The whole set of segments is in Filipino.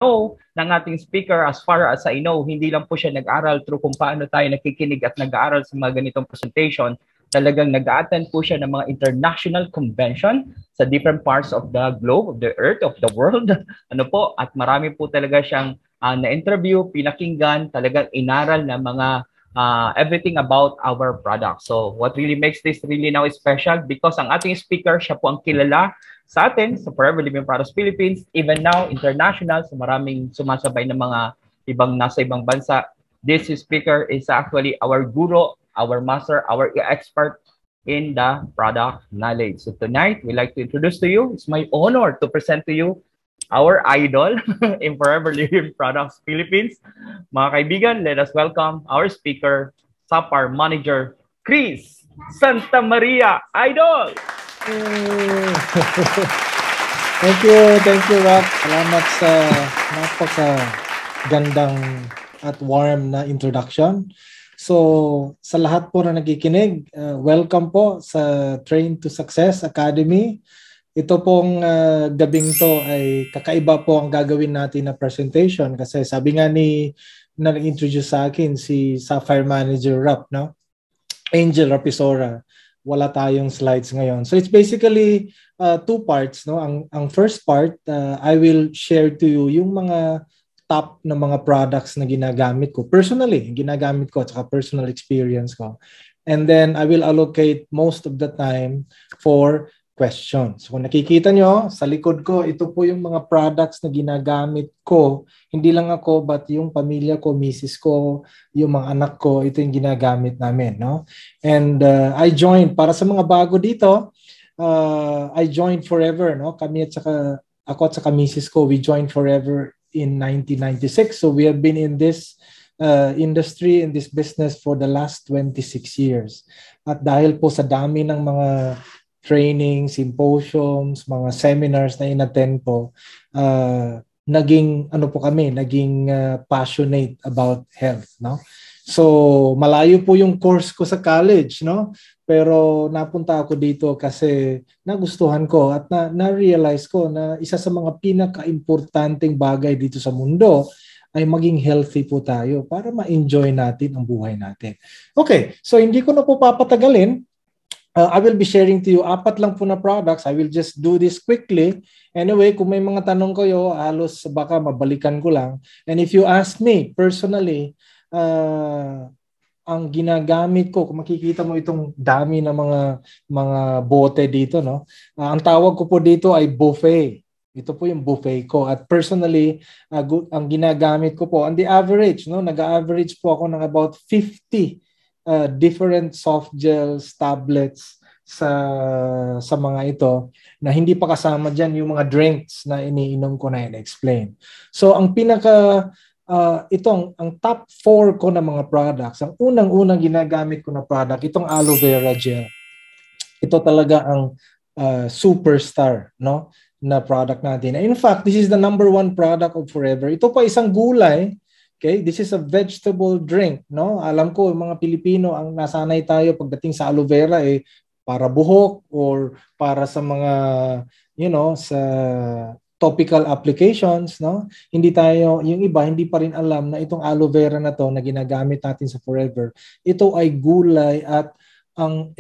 know ng ating speaker, as far as I know, hindi lang po siya nag-aral through kung paano tayo nakikinig at nag-aaral sa mga ganitong presentation. Talagang nag-attend po siya ng mga international convention sa different parts of the globe, of the earth, of the world. Ano po, at marami po talaga siyang na-interview, pinakinggan, talagang inaral na mga everything about our product. So what really makes this really now special because ang ating speaker, siya po ang kilala sa atin sa Forever Living Products Philippines, even now international, so maraming sumasabay ng mga nasa ibang bansa. This speaker is actually our guru, our master, our expert in the product knowledge. So tonight, we'd like to introduce to you, it's my honor to present to you our idol in Forever Living Products Philippines. Mga kaibigan, let us welcome our speaker, SAPAR Manager, Chris Santa Maria, Idol! Thank you, Rock. Salamat sa napaka-gandang at warm na introduction. So, sa lahat po na nakikinig, welcome po sa Train to Success Academy. Ito pong gabing to ay kakaiba po ang gagawin natin na presentation kasi sabi nga na nag-introduce sa akin si Sapphire Manager Rap, no? Angel Rapisora. Wala tayong slides ngayon. So it's basically two parts, no? Ang first part, I will share to you yung mga top na mga products na ginagamit ko personally, ginagamit ko at saka personal experience ko. And then I will allocate most of the time for questions. Kung nakikita nyo, sa likod ko, ito po yung mga products na ginagamit ko. Hindi lang ako, but yung pamilya ko, misis ko, yung mga anak ko, ito yung ginagamit namin. No? And I joined, para sa mga bago dito, I joined Forever. No? Ako at saka misis ko, we joined Forever in 1996. So we have been in this industry, in this business for the last 26 years. At dahil po sa dami ng mga training, symposiums, mga seminars na in-attend po, naging passionate about health, no? So, malayo po yung course ko sa college, no? Pero napunta ako dito kasi nagustuhan ko at na-realize ko na isa sa mga pinaka-importanting bagay dito sa mundo ay maging healthy po tayo para ma-enjoy natin ang buhay natin. Okay, so hindi ko na po papatagalin. I will be sharing to you 4 lang po na products. I will just do this quickly. Anyway, kung may mga tanong kayo, halos baka mabalikan ko lang. And if you ask me personally, ang ginagamit ko, kung makikita mo itong dami na mga bote dito, no? Ang tawag ko po dito ay buffet. Ito po yung buffet ko. At personally, ang ginagamit ko po, on the average, no, nag-average po ako ng about 50 different soft gels, tablets sa mga ito na hindi pa kasama dyan yung mga drinks na iniinom ko na in-explain. So ang ang top 4 ko na mga products, ang unang-unang ginagamit ko na product, itong aloe vera gel. Ito talaga ang superstar, no, na product natin. In fact, this is the number 1 product of Forever. Ito pa isang gulay. Okay, this is a vegetable drink, no? Alam ko yung mga Pilipino ang nasanay tayo pagdating sa aloe vera para buhok or para sa mga sa topical applications, no? Hindi tayo, yung iba hindi pa rin alam na itong aloe vera na to na ginagamit natin sa Forever. Ito ay gulay at ang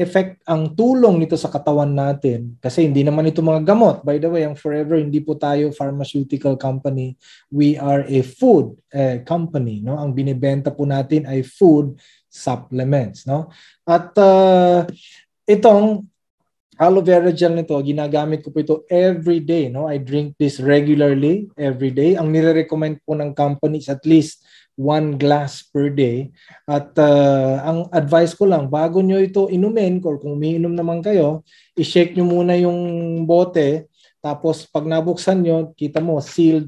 tulong nito sa katawan natin, kasi hindi naman ito mga gamot. By the way, ang Forever, hindi po tayo pharmaceutical company. We are a food company, no? Ang binibenta po natin ay food supplements, no? At itong aloe vera gel nito, ginagamit ko po ito every day, no? I drink this regularly every day. Ang nire-recommend po ng company is at least 1 glass per day. At ang advice ko lang, bago nyo ito inumin, or kung umiinom naman kayo, i-shake nyo muna yung bote, tapos pag nabuksan nyo, kita mo, seal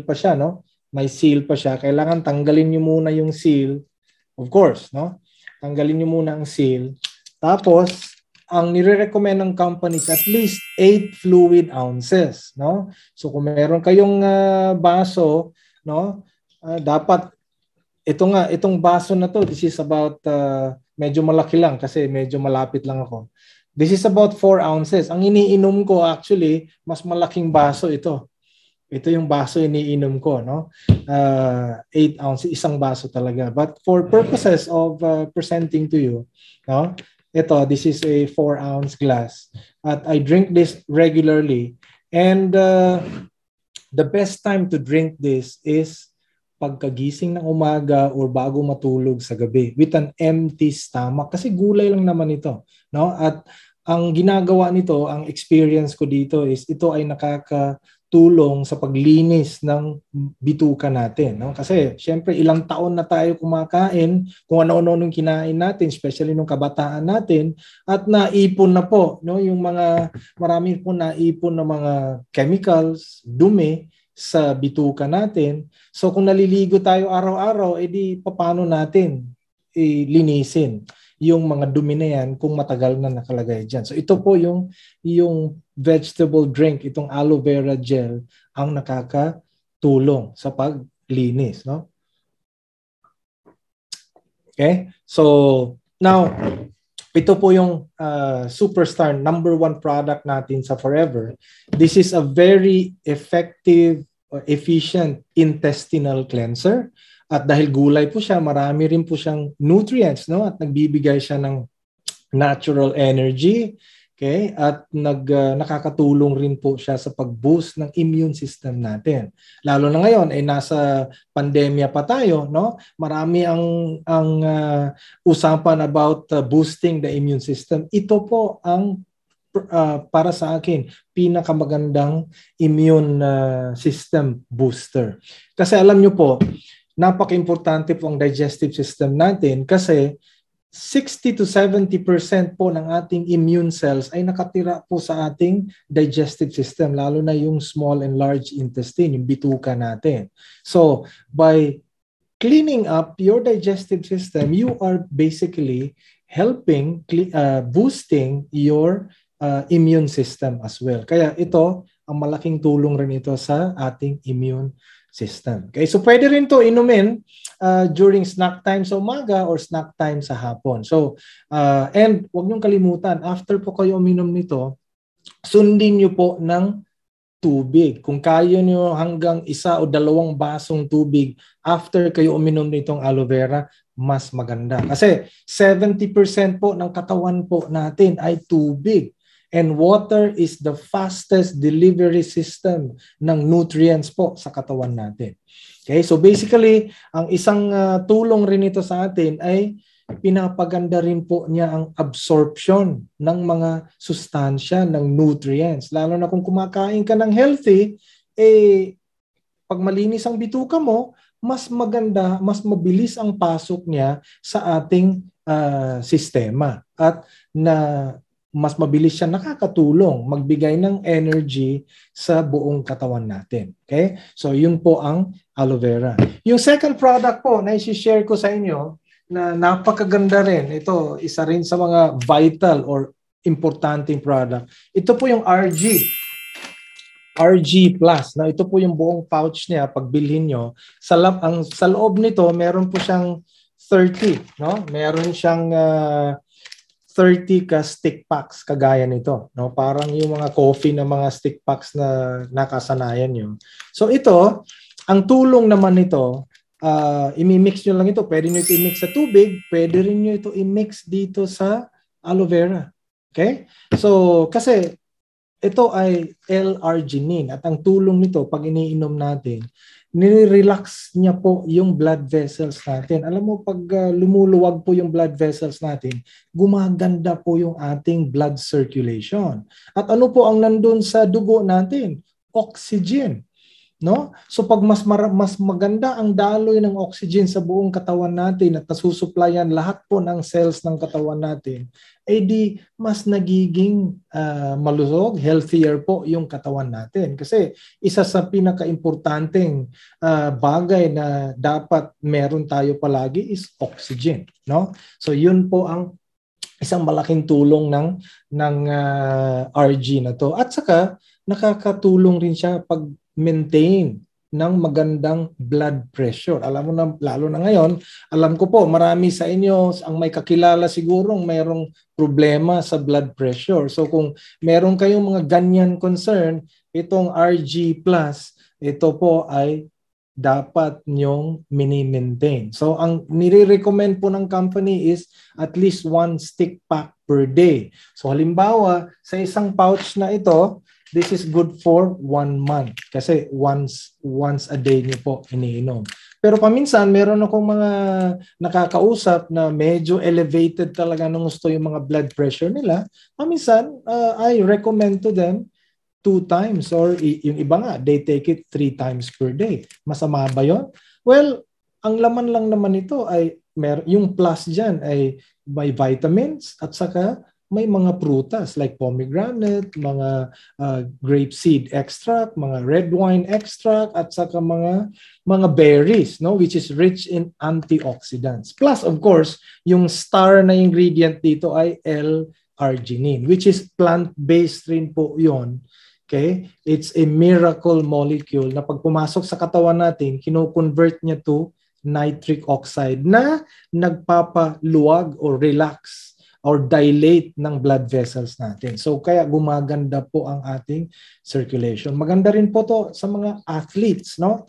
pa siya, no? May seal pa siya. Kailangan tanggalin nyo muna yung seal, of course, no? Tanggalin nyo muna ang seal. Tapos, ang nire-recommend ng company is at least 8 fluid ounces, no? So kung meron kayong baso, no, dapat itong baso na to, this is about medyo malaki lang kasi medyo malapit lang ako. This is about 4 ounces. Ang iniinom ko actually, mas malaking baso ito. Ito yung baso iniinom ko, no? 8 ounces, isang baso talaga. But for purposes of presenting to you, no? This is a 4-ounce glass. At I drink this regularly. And the best time to drink this is pagkagising ng umaga or bago matulog sa gabi with an empty stomach. Kasi gulay lang naman ito, no? At ang ginagawa nito, ang experience ko dito is ito ay nakakatulong sa paglinis ng bituka natin, no? Kasi syempre ilang taon na tayo kumakain kung ano-ano nung kinain natin, especially nung kabataan natin, at naipon na po, no, yung mga marami po naipon na mga chemicals, dumi sa bituka natin. So kung naliligo tayo araw-araw, edi paano natin linisin yung mga dumi na yan kung matagal na nakalagay dyan. So ito po yung vegetable drink, itong aloe vera gel ang nakakatulong sa paglinis, no? Okay? So now, ito po yung superstar number 1 product natin sa Forever. This is a very effective or efficient intestinal cleanser. At dahil gulay po siya, marami rin po siyang nutrients, no? At nagbibigay siya ng natural energy, okay? At nakakatulong rin po siya sa pag-boost ng immune system natin. Lalo na ngayon ay nasa pandemya pa tayo, no? Marami ang usapan about boosting the immune system. Ito po ang para sa akin pinakamagandang immune system booster. Kasi alam nyo po, napaka-importante po ang digestive system natin kasi 60 to 70% po ng ating immune cells ay nakatira po sa ating digestive system, lalo na yung small and large intestine, yung bituka natin. So, by cleaning up your digestive system, you are basically helping boosting your immune system as well. Kaya ito, ang malaking tulong rin ito sa ating immune system. Okay, so pwede rin to inumin during snack time sa umaga or snack time sa hapon. So, and huwag niyong kalimutan, after po kayo uminom nito, sundin niyo po ng tubig. Kung kaya niyo hanggang 1 o 2 basong tubig after kayo uminom nitong aloe vera, mas maganda. Kasi 70% po ng katawan po natin ay tubig. And water is the fastest delivery system ng nutrients po sa katawan natin. Okay, so basically, ang isang tulong rin ito sa atin ay pinapaganda rin po niya ang absorption ng mga sustansya, ng nutrients. Lalo na kung kumakain ka ng healthy, pag malinis ang bituka mo, mas maganda, mas mabilis ang pasok niya sa ating sistema. At mas mabilis siya nakakatulong magbigay ng energy sa buong katawan natin. Okay? So, yun po ang aloe vera. Yung second product po na i-share ko sa inyo na napakaganda rin. Ito, isa rin sa mga vital or importanteng product. Ito po yung RG Plus. Na ito po yung buong pouch niya pag bilhin nyo. Sa loob nito, meron po siyang 30. No? Meron siyang 30 ka stick packs kagaya nito, no? Parang yung mga coffee na mga stick packs na nakasanayan nyo. So ito, ang tulong naman nito, imi-mix nyo lang ito. Pwede nyo ito i-mix sa tubig, pwede rin nyo ito i-mix dito sa aloe vera. Okay? So, kasi ito ay L-arginine at ang tulong nito pag iniinom natin, nire-relax niya po yung blood vessels natin. Alam mo, pag lumuluwag po yung blood vessels natin, gumaganda po yung ating blood circulation. At ano po ang nandun sa dugo natin? Oxygen. No? So pag mas maganda ang daloy ng oxygen sa buong katawan natin at nasusuplayan lahat po ng cells ng katawan natin, di mas nagiging malusog, healthier po yung katawan natin. Kasi isa sa pinaka-importanteng bagay na dapat meron tayo palagi is oxygen. No? So yun po ang isang malaking tulong ng RG na to. At saka nakakatulong rin siya pag maintain ng magandang blood pressure. Alam mo na, lalo na ngayon, alam ko po, marami sa inyo ang may kakilala sigurong mayroong problema sa blood pressure. So kung meron kayong mga ganyan concern, itong RG Plus, ito po ay dapat nyong mini-maintain. So, ang nire-recommend po ng company is at least 1 stick pack per day. So, halimbawa, sa isang pouch na ito, this is good for 1 month kasi once a day niyo po iniinom. Pero paminsan, meron akong mga nakakausap na medyo elevated talaga nung gusto yung mga blood pressure nila. Paminsan, I recommend to them 2 times or yung iba nga, they take it 3 times per day. Masama ba yun? Well, ang laman lang naman ito ay yung plus dyan ay may vitamins at saka may mga prutas like pomegranate, mga grape seed extract, mga red wine extract at saka mga berries, no, which is rich in antioxidants. Plus of course, yung star na ingredient dito ay L-arginine, which is plant-based rin po 'yon. Okay? It's a miracle molecule na pag pumasok sa katawan natin, kino-convert niya to nitric oxide na nagpapaluwag or relax or dilate ng blood vessels natin. So kaya gumaganda po ang ating circulation. Maganda rin po to sa mga athletes, no?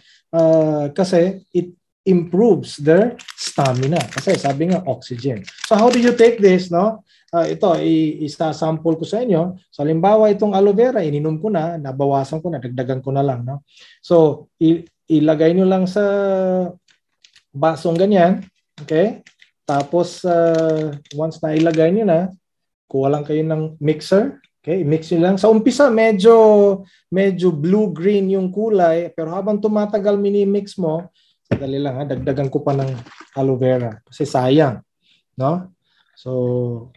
Kasi it improves their stamina. Kasi sabi nga oxygen. So how do you take this, no? Ito, isa-sample ko sa inyo. So, halimbawa, itong aloe vera, ininom ko na, nabawasan ko na, dagdagan ko na lang. No? So, ilagay nyo lang sa basong ganyan. Okay? Tapos, once na ilagay nyo na, kuha lang kayo ng mixer. Okay? Mix nyo lang. Sa umpisa, medyo blue-green yung kulay. Pero habang tumatagal, mini-mix mo, sadali lang, ha? Dagdagan ko pa ng aloe vera. Kasi sayang. No? So,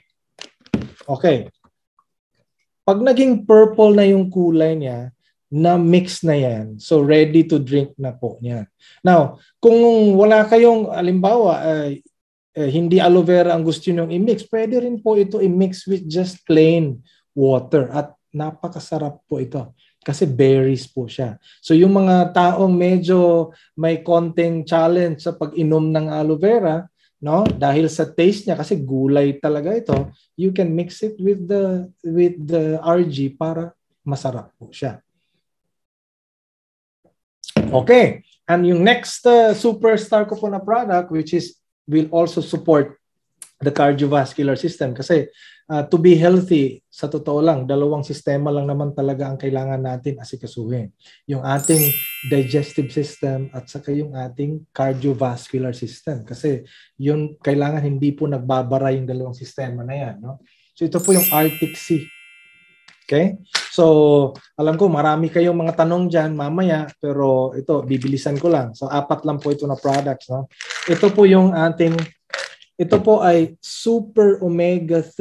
okay. Pag naging purple na yung kulay niya, na mix na yan. So, ready to drink na po niya. Now, kung wala kayong, alimbawa, hindi aloe vera ang gusto nyo i-mix, pwede rin po ito i-mix with just plain water. At napakasarap po ito. Kasi berries po siya. So, yung mga taong medyo may konting challenge sa pag-inom ng aloe vera, no, dahil sa taste niya kasi gulay talaga ito, you can mix it with the RG para masarap po siya. Okay, and yung next superstar ko po na product, which is will also support the cardiovascular system kasi to be healthy, sa totoo lang, dalawang sistema lang naman talaga ang kailangan natin asikasuhin. Yung ating digestive system at saka yung ating cardiovascular system. Kasi yun, kailangan hindi po nagbabara yung dalawang sistema na yan. No? So ito po yung Arctic Sea. Okay? So, alam ko marami kayong mga tanong dyan mamaya, pero ito, bibilisan ko lang. So, 4 lang po ito na products. No? Ito po yung ito po ay super omega-3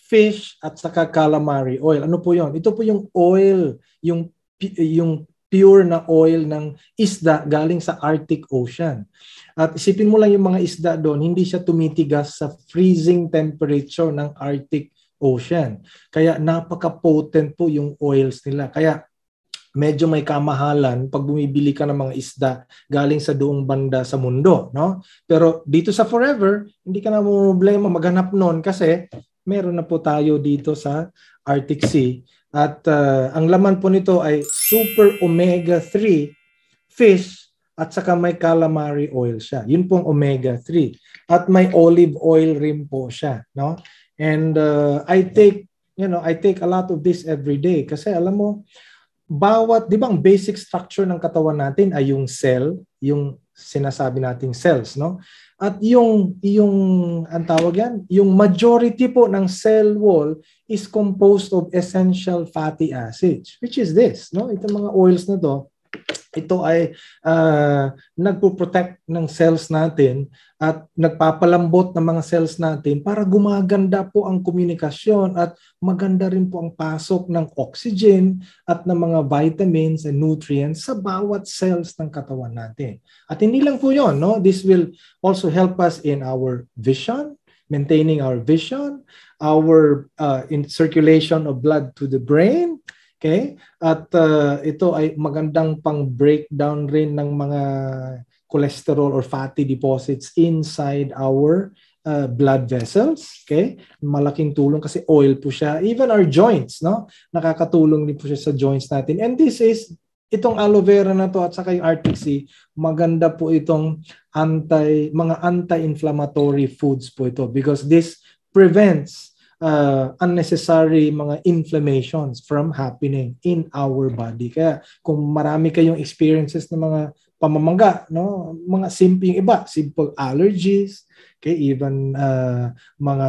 fish at saka calamari oil. Ano po yun? Ito po yung oil, yung pure na oil ng isda galing sa Arctic Ocean. At isipin mo lang yung mga isda doon, hindi siya tumitigas sa freezing temperature ng Arctic Ocean. Kaya napaka-potent po yung oils nila. Kaya medyo may kamahalan pag bumibili ka ng mga isda galing sa doong banda sa mundo, no? Pero dito sa Forever, hindi ka na problema maghanap noon kasi meron na po tayo dito sa Arctic Sea. At ang laman po nito ay super omega-3 fish at saka may calamari oil siya. Yun pong omega-3. At may olive oil rin po siya, no? And I take a lot of this every day kasi alam mo, bawat, di ba ang basic structure ng katawan natin ay yung cell, yung sinasabi nating cells, no? At yung ang tawag yan, yung majority po ng cell wall is composed of essential fatty acids, which is this, no? Itong mga oils na to, ito ay nagpo-protect ng cells natin at nagpapalambot ng mga cells natin para gumaganda po ang komunikasyon at maganda rin po ang pasok ng oxygen at ng mga vitamins and nutrients sa bawat cells ng katawan natin. At hindi lang po yun, no? This will also help us in our vision, maintaining our vision, our in circulation of blood to the brain. Okay? At ito ay magandang pang-breakdown rin ng mga cholesterol or fatty deposits inside our blood vessels. Okay? Malaking tulong kasi oil po siya. Even our joints, no? Nakakatulong din po siya sa joints natin. And this is itong aloe vera na to at saka yung Arctic Sea, maganda po itong mga anti-inflammatory foods po ito because this prevents unnecessary mga inflammations from happening in our body. Kaya kung marami kayong experiences ng mga pamamangga, no, mga simple allergies, okay, even mga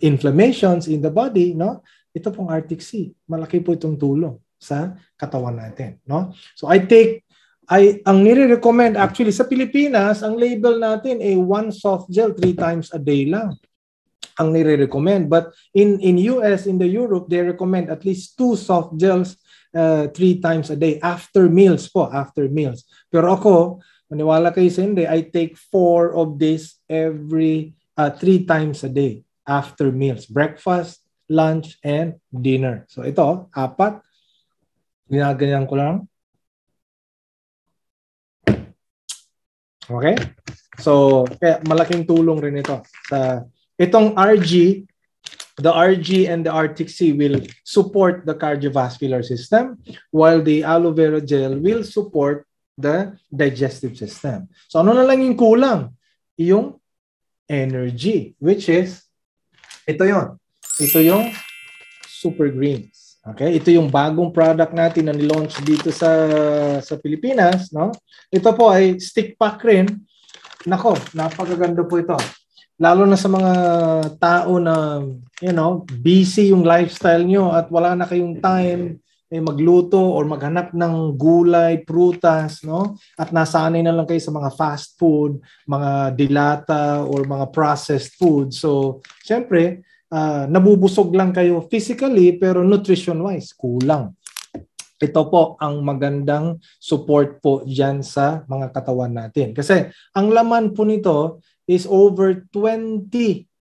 inflammations in the body, no, ito pong Arctic Sea, malaki po itong tulong sa katawan natin, no. So ang nire-recommend actually sa Pilipinas, ang label natin ay 1 soft gel 3 times a day lang ang nire-recommend. But in US, in the Europe, they recommend at least 2 soft gels 3 times a day after meals po, after meals. Pero ako, maniwala kayo sa hindi, I take 4 of this every 3 times a day after meals. Breakfast, lunch, and dinner. So ito, 4. Ginaganyan ko lang. Okay? So, kaya malaking tulong rin ito sa itong RG, the RG and the Arctic Sea will support the cardiovascular system while the aloe vera gel will support the digestive system. So ano na lang yung kulang? Yung energy, which is ito yon. Ito yung Super Greens. Okay? Ito yung bagong product natin na nilaunch dito sa Pilipinas, no? Ito po ay stick pack rin. Nako, napakaganda po ito. Lalo na sa mga tao na, busy yung lifestyle nyo at wala na kayong time magluto or maghanap ng gulay, prutas, no? At nasanay na lang kayo sa mga fast food, mga dilata or mga processed food. So, syempre, nabubusog lang kayo physically pero nutrition-wise, kulang. Ito po ang magandang support po dyan sa mga katawan natin. Kasi ang laman po nito is over 20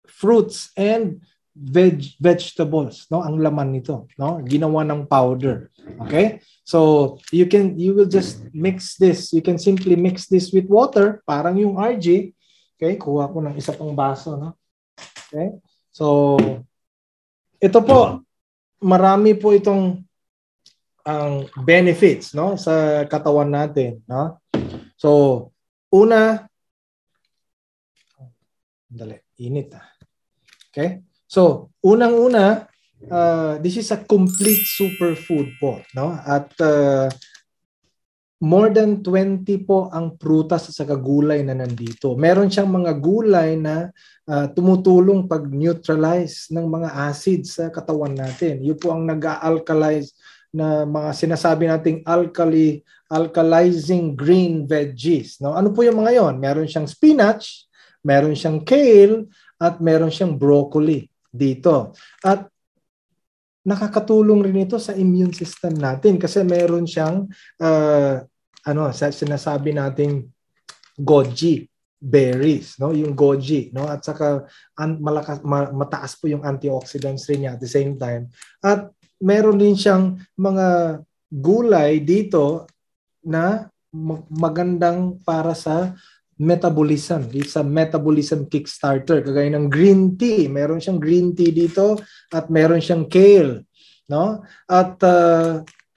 fruits and vegetables, no, ang laman nito, no, ginawa ng powder. Okay, so you will just mix this, you can simply mix this with water, parang yung RG. Okay, kuha ko ng isa pang baso, no. Okay, so ito po, marami po itong ang benefits, no, sa katawan natin, no. So una, init. Okay? So, unang-una, this is a complete superfood po, no? At more than 20 po ang prutas sa gulay na nandito. Meron siyang mga gulay na tumutulong pag-neutralize ng mga acids sa katawan natin. Yun po ang nag-alkalize na mga sinasabi nating alkalizing green veggies, no? Ano po yung mga yon? Meron siyang spinach, meron siyang kale, at meron siyang broccoli dito. At nakakatulong rin ito sa immune system natin kasi meron siyang sinasabi nating goji berries, no? Yung goji, no? At saka mataas po yung antioxidants rin niya at the same time. At meron din siyang mga gulay dito na magandang para sa metabolism. It's a metabolism kickstarter. Kagaya ng green tea. Meron siyang green tea dito at meron siyang kale. No? At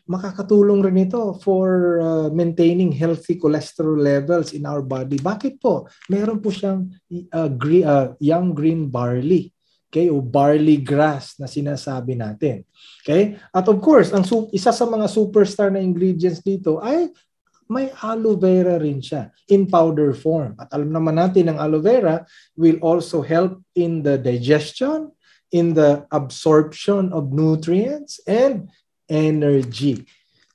makakatulong rin ito for maintaining healthy cholesterol levels in our body. Bakit po? Meron po siyang young green barley. Okay? O barley grass na sinasabi natin. Okay? At of course, isa sa mga superstar na ingredients dito ay may aloe vera rin siya in powder form. At alam naman natin ang aloe vera will also help in the digestion, in the absorption of nutrients, and energy.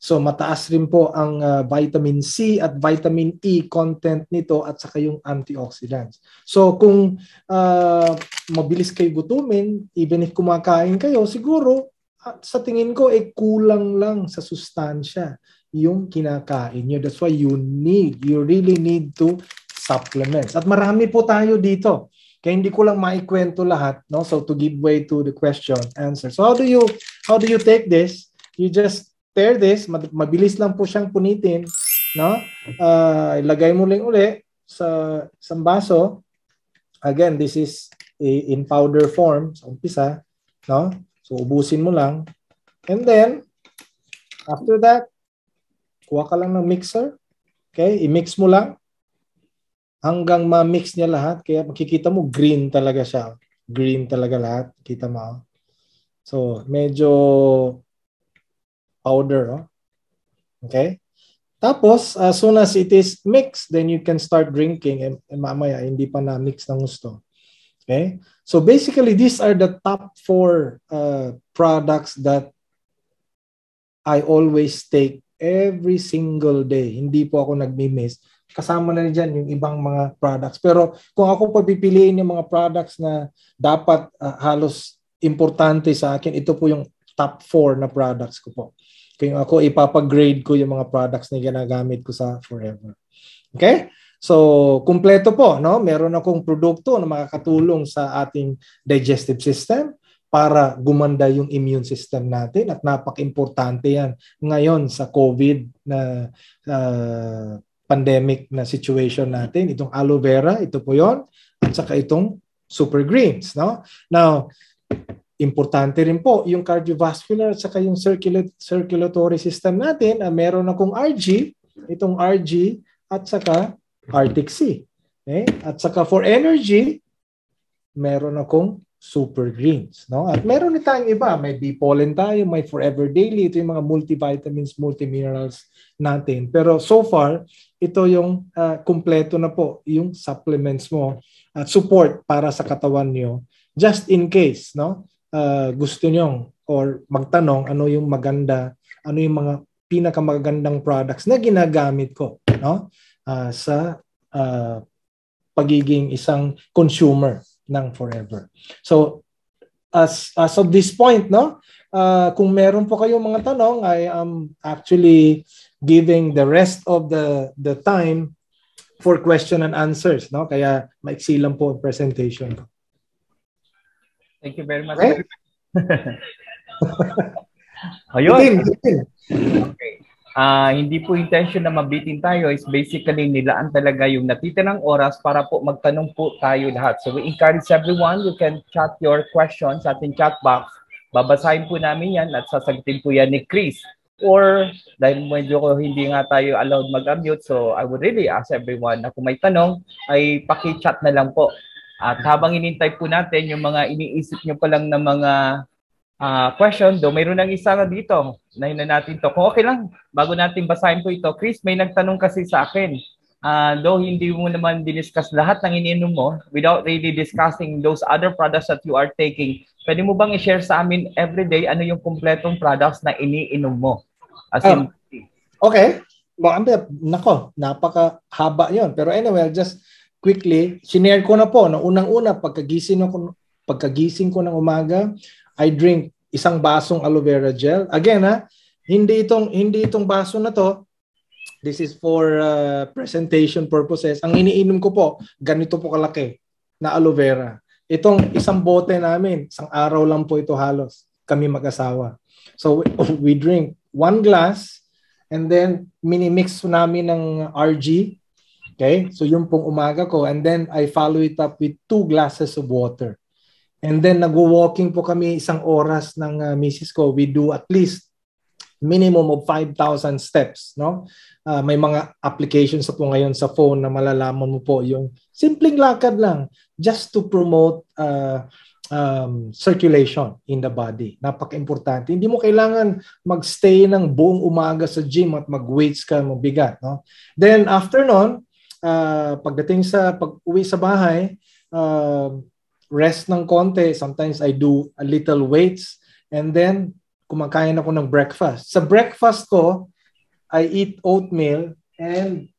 So mataas rin po ang vitamin C at vitamin E content nito at saka yung antioxidants. So kung mabilis kayo gutumin, even if kumakain kayo, siguro sa tingin ko kulang lang sa sustansya yung kinakain nyo. That's why you really need to supplements. At marami po tayo dito. Kaya hindi ko lang maikwento lahat, no? So to give way to the question answer. So how do you take this? You just tear this, mabilis lang po siyang punitin, no? Ilagay mo lang uli sa isang baso. Again, this is in powder form sa umpisa, no? So ubusin mo lang. And then after that, Kuha ka lang ng mixer. Okay? I-mix mo lang hanggang ma-mix niya lahat. Kaya makikita mo, green talaga siya. Green talaga lahat. Kita mo. So, medyo powder. Oh. Okay? Tapos, as soon as it is mixed, then you can start drinking. And mamaya, hindi pa na-mix ng gusto. Okay? So, basically, these are the top 4 products that I always take every single day. Hindi po ako nagmi-miss. Kasama na rin dyan yung ibang mga products. Pero kung ako pagpipiliin yung mga products na dapat halos importante sa akin, ito po yung top 4 na products ko po. Kung ako ipapag-grade ko yung mga products na ginagamit ko sa Forever. Okay? So, kumpleto po, no? Meron akong produkto na makakatulong sa ating digestive system para gumanda yung immune system natin at napaka-importante yan ngayon sa COVID na pandemic na situation natin. Itong aloe vera, ito po yon, at saka itong super greens, no? Now, importante rin po yung cardiovascular at saka yung circulatory system natin. Meron akong RG, itong RG at saka Arctic Sea. Okay? At saka for energy, meron akong super greens, no? At meron din tayong iba, may B-pollen tayo, may Forever Daily, ito yung mga multivitamins, multiminerals natin. Pero so far, ito yung kumpleto na po yung supplements mo at support para sa katawan nyo just in case, no? Gusto nyo or magtanong ano yung maganda, ano yung mga pinakamagandang products na ginagamit ko, no? Sa pagiging isang consumer ng Forever. So as of this point, no, kung meron po kayong mga tanong, I am actually giving the rest of the time for question and answers, no? Kaya maiksi lang po ang presentation ko. Thank you very much. Okay? Ayun. Okay. Hindi po intention na mabitin tayo, is basically nilaan talaga yung natitirang oras para po magtanong po tayo lahat. So we encourage everyone, you can chat your questions sa ating chat box. Babasahin po namin yan at sasagutin po yan ni Chris. Or dahil medyo hindi nga tayo allowed mag-unmute, so I would really ask everyone na kung may tanong ay paki-chat na lang po. At habang inintay po natin yung mga iniisip nyo pa lang na mga question, do mayroon ng isa nga dito. Nahin na natin to. Kung okay lang, bago natin basahin po ito, Chris, may nagtanong kasi sa akin. Though hindi mo naman diniscuss lahat ng iniinom mo, without really discussing those other products that you are taking, pwede mo bang i-share sa amin everyday ano yung kumpletong products na iniinom mo? As in, okay. Nako, napakahaba yon. Pero anyway, just quickly, sinare ko na po, no, unang-una, pagkagising ko ng umaga, I drink isang basong aloe vera gel. Again, hindi itong baso na to. This is for presentation purposes. Ang iniinom ko po, ganito po kalaki na aloe vera. Itong isang bote namin, isang araw lang po ito halos. Kami mag-asawa. So we drink 1 glass and then mini-mix namin ng RG. Okay? So yung pong umaga ko, and then I follow it up with 2 glasses of water. And then nag-walking po kami 1 oras ng misis ko. We do at least minimum of 5,000 steps, no? May mga applications po ngayon sa phone na malalaman mo po yung simpleng lakad lang just to promote circulation in the body. Napaka-importante. Hindi mo kailangan magstay ng buong umaga sa gym at mag-weights ka, mabigat, no? Then after nun, pagdating sa pag-uwi sa bahay, rest ng konti. Sometimes I do a little weights and then kumakain ako ng breakfast. Sa breakfast ko, I eat oatmeal and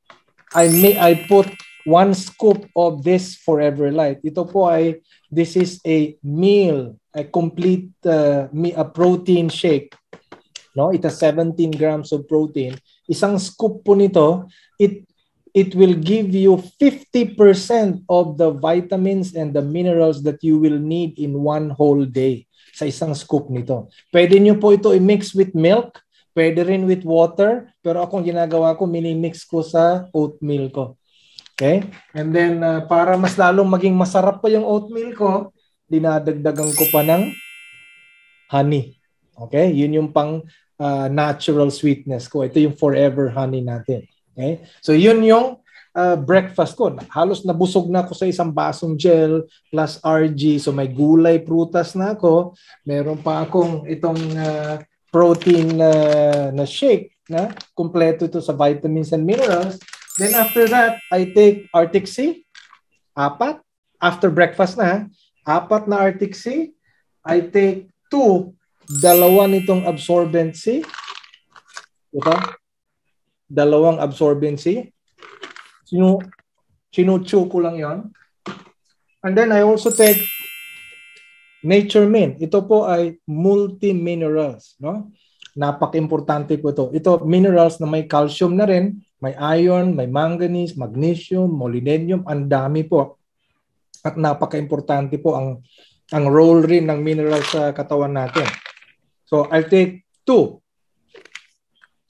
I put 1 scoop of this Forever Light. Ito po this is a meal, a complete a protein shake. No, it has 17 grams of protein. Isang scoop po nito, it will give you 50% of the vitamins and the minerals that you will need in 1 whole day sa isang scoop nito. Pwede nyo po ito i-mix with milk, pwede rin with water, pero akong ginagawa ko, mini-mix ko sa oatmeal ko. Okay? And then, para mas lalong maging masarap pa yung oatmeal ko, dinadagdagan ko pa ng honey. Okay? Yun yung pang natural sweetness ko. Ito yung forever honey natin. Okay? So yun yung breakfast ko. Halos nabusog na ako sa isang basong gel plus RG. So may gulay, prutas na ako. Meron pa akong itong protein na shake na kumpleto ito sa vitamins and minerals. Then after that, I take Arctic Sea. 4. After breakfast na, 4 na Arctic Sea. I take 2, 2 nitong absorbency. Diba? 2 absorbency. Sinuchew ko lang yon. And then I also take Nature Min. Ito po ay multi-minerals. No? Napaka-importante po ito. Ito, minerals na may calcium na rin, may iron, may manganese, magnesium, molybdenum, ang dami po. At napaka-importante po ang role rin ng minerals sa katawan natin. So, I'll take 2.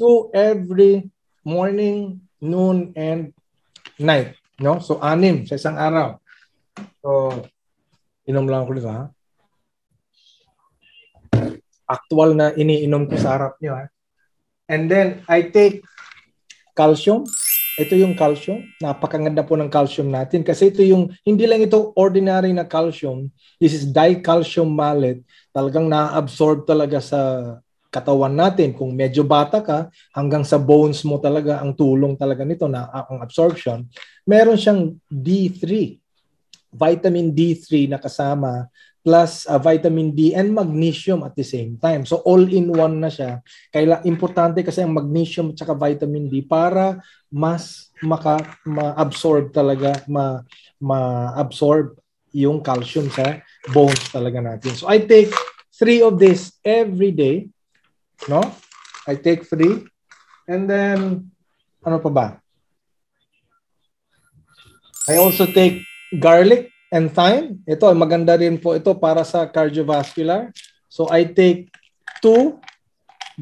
2 every morning, noon, and night. No? So, 6 sa isang araw. So, inom lang ako dito, ha? Actual na iniinom ko sa harap nyo, ha? And then, I take calcium. Ito yung calcium. Napakaganda po ng calcium natin. Kasi ito yung, hindi lang ito ordinary na calcium. This is dicalcium malate. Talagang na-absorb talaga sa katawan natin. Kung medyo bata ka, hanggang sa bones mo talaga ang tulong talaga nito na ang absorption. Meron siyang D3, vitamin D3 na kasama, plus vitamin D and magnesium at the same time. So all-in-one na siya. Importante kasi ang magnesium at saka vitamin D para mas ma-absorb talaga, ma-absorb yung calcium sa bones talaga natin. So I take 3 of this every day. No? I take 3. And then, ano pa ba? I also take garlic and thyme. Ito, maganda rin po ito para sa cardiovascular. So, I take 2,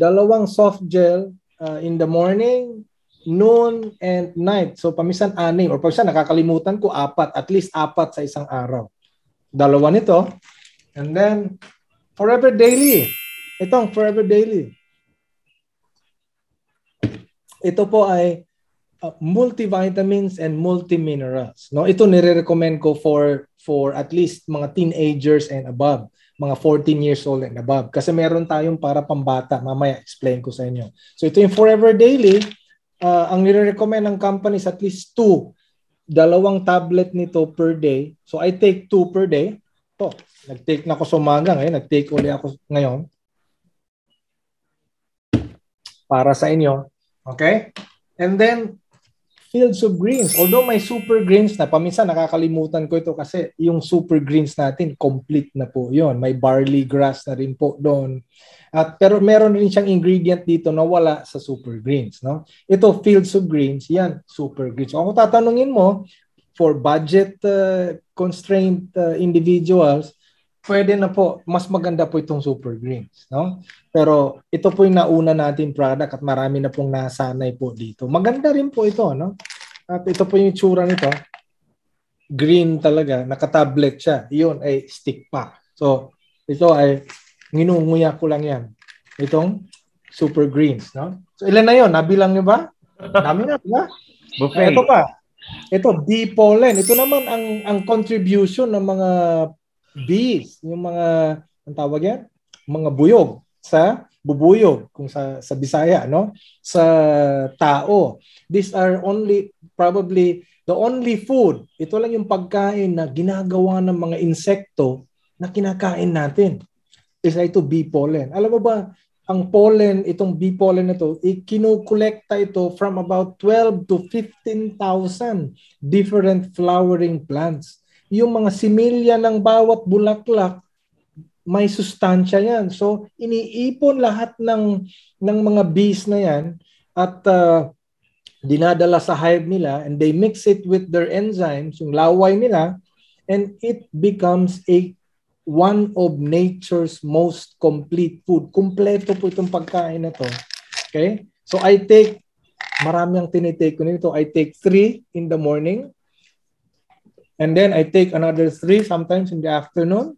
2 soft gel in the morning, noon, and night. So, pamisan 6. Or pamisan, nakakalimutan ko 4. At least 4 sa isang araw. 2 nito. And then, Forever Daily. Itong Forever Daily. Ito po ay multivitamins and multiminerals. No, ito nire-recommend ko for at least mga teenagers and above, mga 14 years old and above. Kasi meron tayong para pambata. Mamaya explain ko sa inyo. So ito yung Forever Daily. Ang nire-recommend ng company is at least 2 tablet nito per day. So I take 2 per day. Ito, nag-take na ako sa umaga ngayon. Nag-take ulit ako ngayon. Para sa inyo. Okay? And then, fields of greens. Although may super greens na, paminsan nakakalimutan ko ito kasi yung super greens natin, complete na po yon. May barley grass na rin po doon. Pero meron rin siyang ingredient dito na wala sa super greens. No? Ito, fields of greens, yan, super greens. Kung tatanungin mo, for budget constrained individuals, pwede na po, mas maganda po itong super greens. No? Pero ito po yung nauna natin product at marami na pong nasanay po dito. Maganda rin po ito. No? At ito po yung itsura nito. Green talaga. Naka-tablet siya. Iyon ay stick pa. So ito ay nginunguya ko lang yan. Itong super greens. No? So ilan na yun? Nabilang nyo ba? Dami na. Diba? Buffet. Ito pa. Ito, bee pollen. Ito naman ang contribution ng mga bees, yung mga, ang tawag yan? Mga buyog sa bubuyog, kung sa Bisaya, no? Sa tao. These are probably the only food. Ito lang yung pagkain na ginagawa ng mga insekto na kinakain natin. Isa ito bee pollen. Alam mo ba, ang pollen, itong bee pollen na ito, kinukolekta ito from about 12 to 15,000 different flowering plants. Yung mga similya ng bawat bulaklak, may sustansya yan. So, iniipon lahat ng mga bees na yan at dinadala sa hive nila and they mix it with their enzymes, yung laway nila, and it becomes one of nature's most complete food. Kumpleto po itong pagkain na to. Okay? So, marami ang tinitake ko nito. I take 3 in the morning. And then I take another 3 sometimes in the afternoon.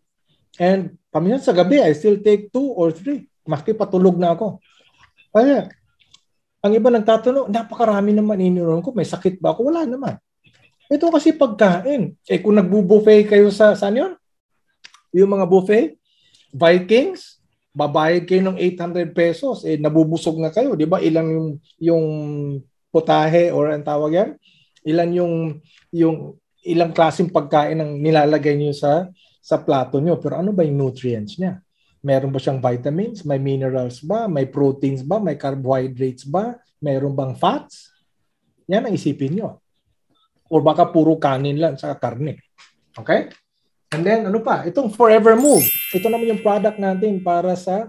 And paminsan sa gabi, I still take 2 or 3. Maski patulog na ako. Kaya, ang iba nagtatanong, napakarami naman ininom ko, may sakit ba ako? Wala naman. Ito kasi pagkain. Eh kung nagbu-buffet kayo saan yun? Yung mga buffet, Vikings, babayad kayo ng 800 pesos, eh nabubusog na kayo, di ba? Ilang yung putahe or ang tawag yan? Ilan yung ilang klaseng pagkain ang nilalagay niyo sa plato niyo. Pero ano ba yung nutrients niya? Meron ba siyang vitamins? May minerals ba? May proteins ba? May carbohydrates ba? Meron bang fats? Yan ang isipin niyo. Or baka puro kanin lang sa karne. Okay? And then, ano pa? Itong Forever Move. Ito naman yung product natin para sa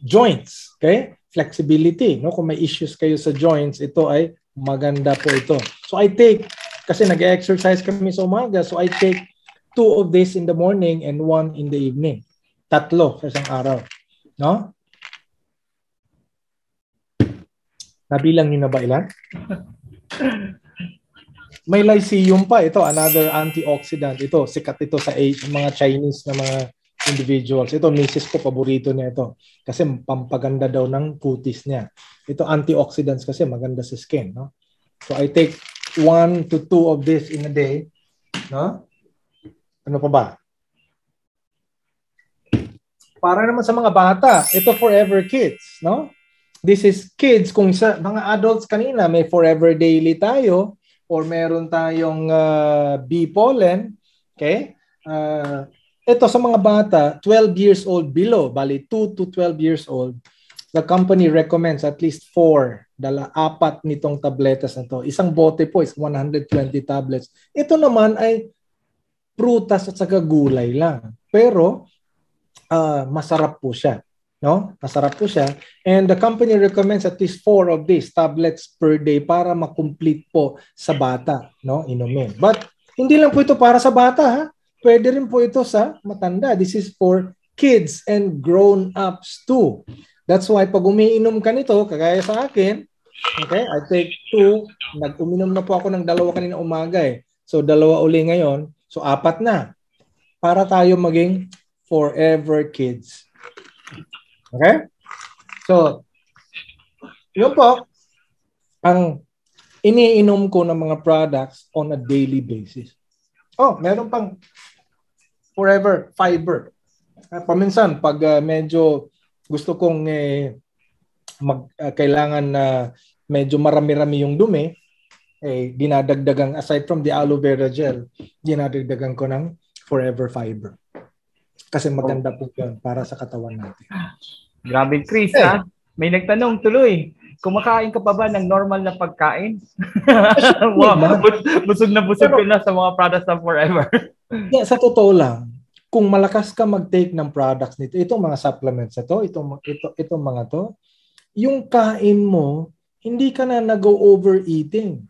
joints. Okay? Flexibility. No? Kung may issues kayo sa joints, ito ay maganda po ito. So I take, kasi nag-exercise kami sa umaga, so I take 2 of this in the morning and 1 in the evening. 3 sa isang araw. No? Nabilang niyo na ba ilan? May lyceum pa. Ito, another antioxidant. Ito, sikat ito sa mga Chinese na mga individuals. Ito, misis ko, paborito niya ito. Kasi pampaganda daw ng kutis niya. Ito, antioxidants kasi maganda sa skin. No? So, I take 1 to 2 of this in a day. No? Ano pa ba? Para naman sa mga bata, ito Forever Kids, no? This is kids. Kung sa mga adults kanina, may Forever Daily tayo or meron tayong bee pollen, okay? Ito sa mga bata, 12 years old below, bali 2 to 12 years old, the company recommends at least 4, 4 nitong tabletas na to. Isang bote po is 120 tablets. Ito naman ay prutas at saka gulay lang. Pero masarap po siya, no? Masarap po siya. And the company recommends at least 4 of these tablets per day para ma-complete po sa bata, no? Inumin. But hindi lang po ito para sa bata, ha? Pwede rin po ito sa matanda. This is for kids and grown-ups too. That's why pag umiinom ka nito, kagaya sa akin, okay, I take 2. Nag-uminom na po ako ng 2 kanina umaga eh. So 2 uli ngayon. So 4 na. Para tayo maging forever kids. Okay? So, yun po ang iniinom ko ng mga products on a daily basis. Oh, meron pang Forever Fiber. Paminsan, pag medyo gusto kong kailangan na medyo marami-rami yung dumi, dinadagdagan, aside from the aloe vera gel, dinadagdagan ko ng Forever Fiber. Kasi maganda po yun para sa katawan natin. Grabe, Chris, ha? May nagtanong tuloy, kumakain ka pa ba ng normal na pagkain? Wow, busog na busog ka na sa mga products ng Forever. Yeah, sa totoo lang, kung malakas ka mag-take ng products nito, itong mga supplements na to, itong mga to, yung kain mo, hindi ka na nag-overeating.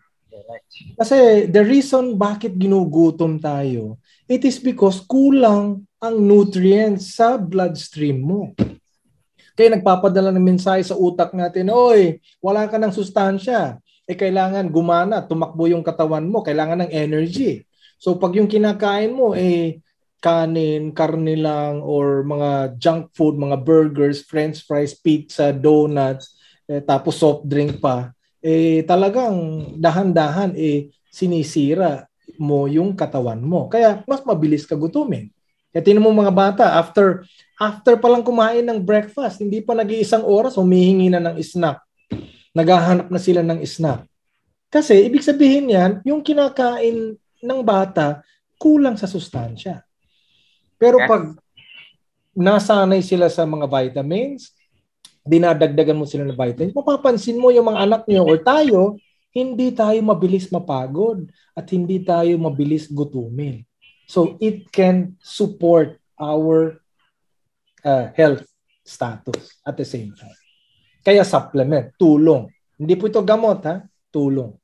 Kasi the reason bakit ginugutom tayo, it is because kulang ang nutrients sa bloodstream mo. Kaya nagpapadala ng mensahe sa utak natin, oy, wala ka ng sustansya. Kailangan gumana, tumakbo yung katawan mo, kailangan ng energy. So pag yung kinakain mo, kanin, karne lang, or mga junk food, mga burgers, french fries, pizza, donuts, tapos soft drink pa, talagang dahan-dahan sinisira mo yung katawan mo. Kaya mas mabilis ka gutumin. Kaya tinan mo mga bata, after pa lang kumain ng breakfast, hindi pa nag-iisang oras, humihingi na ng snack. Naghahanap na sila ng snack. Kasi ibig sabihin yan, yung kinakain ng bata, kulang sa sustansya. Pero pag nasanay sila sa mga vitamins, dinadagdagan mo sila ng vitamins, mapapansin mo yung mga anak niyo or tayo, hindi tayo mabilis mapagod at hindi tayo mabilis gutumin. So it can support our health status at the same time. Kaya supplement, tulong. Hindi po ito gamot, ha? Tulong.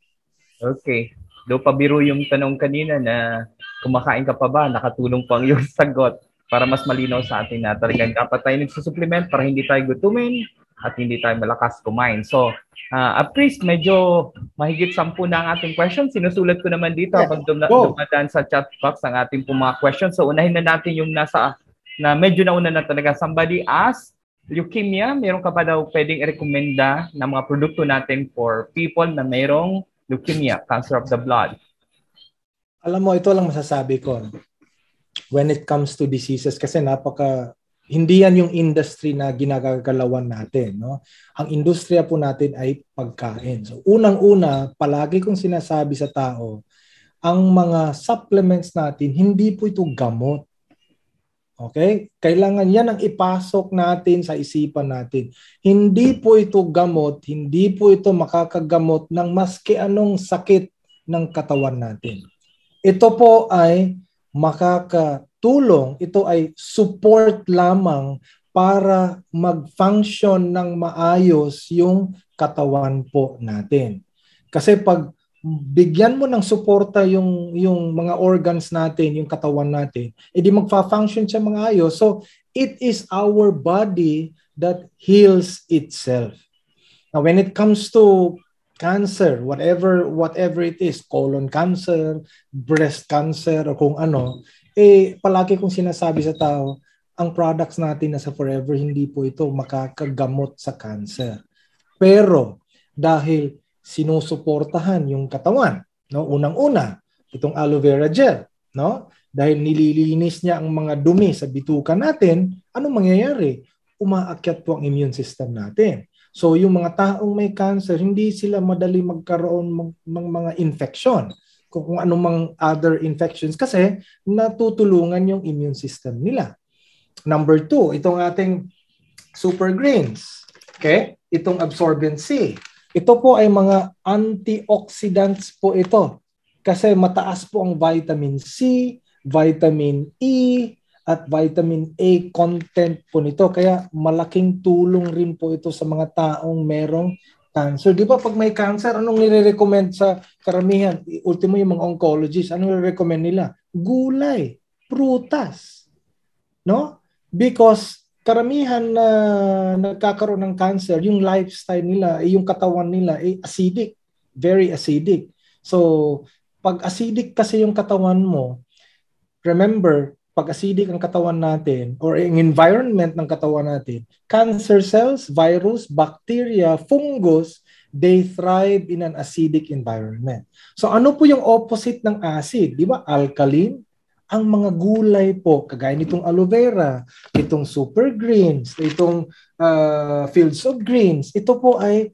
Okay. Do pa biro yung tanong kanina na kumakain ka pa ba? Nakatulong pang yung sagot para mas malinaw sa atin na talagang dapat tayo nagsusupplement para hindi tayo gutumin at hindi tayo malakas kumain. So, at least medyo mahigit 10 na ang ating questions. Sinusulat ko naman dito habang dumadaan sa chat box ang ating mga questions. So, unahin na natin yung na medyo nauna na talaga. Somebody asked, leukemia, meron ka pa daw pwedeng i-recommenda na mga produkto natin for people na mayroong leukemia, cancer of the blood? Alam mo, ito lang masasabi ko. When it comes to diseases, kasi hindi yan yung industry na ginagagalawan natin. No? Ang industriya po natin ay pagkain. So unang-una, palagi kong sinasabi sa tao, ang mga supplements natin, hindi po ito gamot. Okay? Kailangan yan ang ipasok natin sa isipan natin. Hindi po ito gamot, hindi po ito makakagamot ng maski anong sakit ng katawan natin. Ito po ay makakatulong, ito ay support lamang para mag-function ng maayos yung katawan po natin. Kasi pag bigyan mo ng suporta yung mga organs natin, yung katawan natin, edi magfa-function siya maayos. So it is our body that heals itself. Now when it comes to cancer, whatever it is, colon cancer, breast cancer, o kung ano, palagi kong sinasabi sa tao, ang products natin na sa Forever, hindi po ito makakagamot sa cancer. Pero, dahil sinusuportahan yung katawan, no? Unang-una, itong aloe vera gel, no? Dahil nililinis niya ang mga dumi sa bituka natin, anong mangyayari? Umaakyat po ang immune system natin. So yung mga taong may cancer, hindi sila madali magkaroon ng mga infection, kung anumang other infections kasi natutulungan yung immune system nila. Number 2, itong ating super greens. Okay? Itong absorbent C. Ito po ay mga antioxidants po ito. Kasi mataas po ang vitamin C, vitamin E, at vitamin A content po nito. Kaya malaking tulong rin po ito sa mga taong merong cancer. Di ba pag may cancer, anong nire-recommend sa karamihan? Ultimo yung mga oncologists, anong nire-recommend nila? Gulay, prutas. No? Because karamihan na nagkakaroon ng cancer, yung lifestyle nila, yung katawan nila ay acidic, very acidic. So, pag acidic kasi yung katawan mo, remember, pag acidic ang katawan natin or ang environment ng katawan natin, cancer cells, virus, bacteria, fungus, they thrive in an acidic environment. So ano po yung opposite ng acid? Di ba? Alkaline. Ang mga gulay po, kagaya nitong aloe vera, itong super greens, itong fields of greens, ito po ay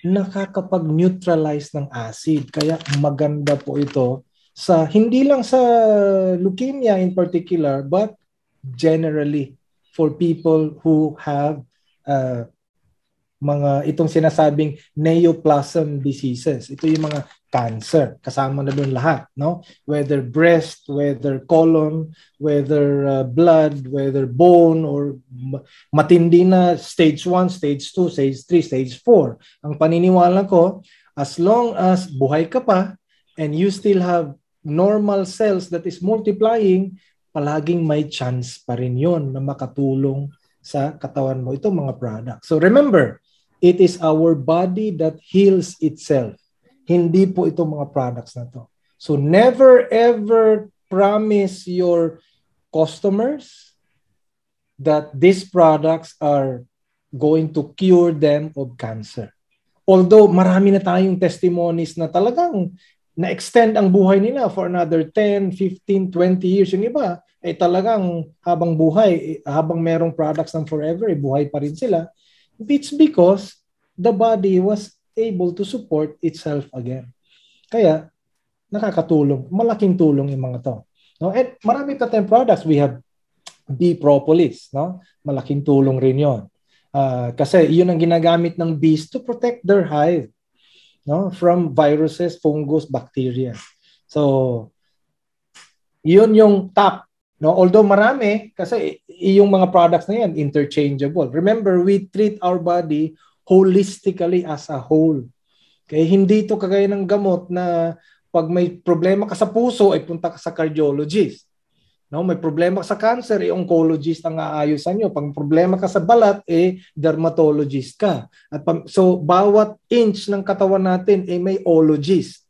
nakakapag-neutralize ng acid. Kaya maganda po ito sa hindi lang sa leukemia in particular, but generally for people who have mga itong sinasabing neoplasm diseases. Ito yung mga cancer, kasama na doon lahat, no? Whether breast, whether colon, whether blood, whether bone, or matindi na stage 1, stage 2, stage 3, stage 4. Ang paniniwala ko, as long as buhay ka pa and you still have normal cells that is multiplying, palaging may chance pa rin yun na makatulong sa katawan mo. Ito mga products. So remember, it is our body that heals itself. Hindi po itong mga products na to. So never ever promise your customers that these products are going to cure them of cancer. Although marami na tayong testimonies na talagang na-extend ang buhay nila for another 10, 15, 20 years. Yung iba, talagang habang buhay, habang merong products ng Forever, buhay pa rin sila. It's because the body was able to support itself again. Kaya, nakakatulong. Malaking tulong yung mga to. No? At marami pa tayong products. We have bee propolis. No? Malaking tulong rin yun. Kasi yun ang ginagamit ng bees to protect their hive. No, from viruses, fungus, bacteria. So, yun yung top. No, although marami, kasi yung mga products na yan, interchangeable. Remember, we treat our body holistically as a whole. Okay? Hindi ito kagaya ng gamot na pag may problema ka sa puso, ay punta ka sa cardiologist. No, may problema ka sa cancer, oncologist ang aayusan nyo. Pag problema ka sa balat, dermatologist ka. At so bawat inch ng katawan natin may ologist.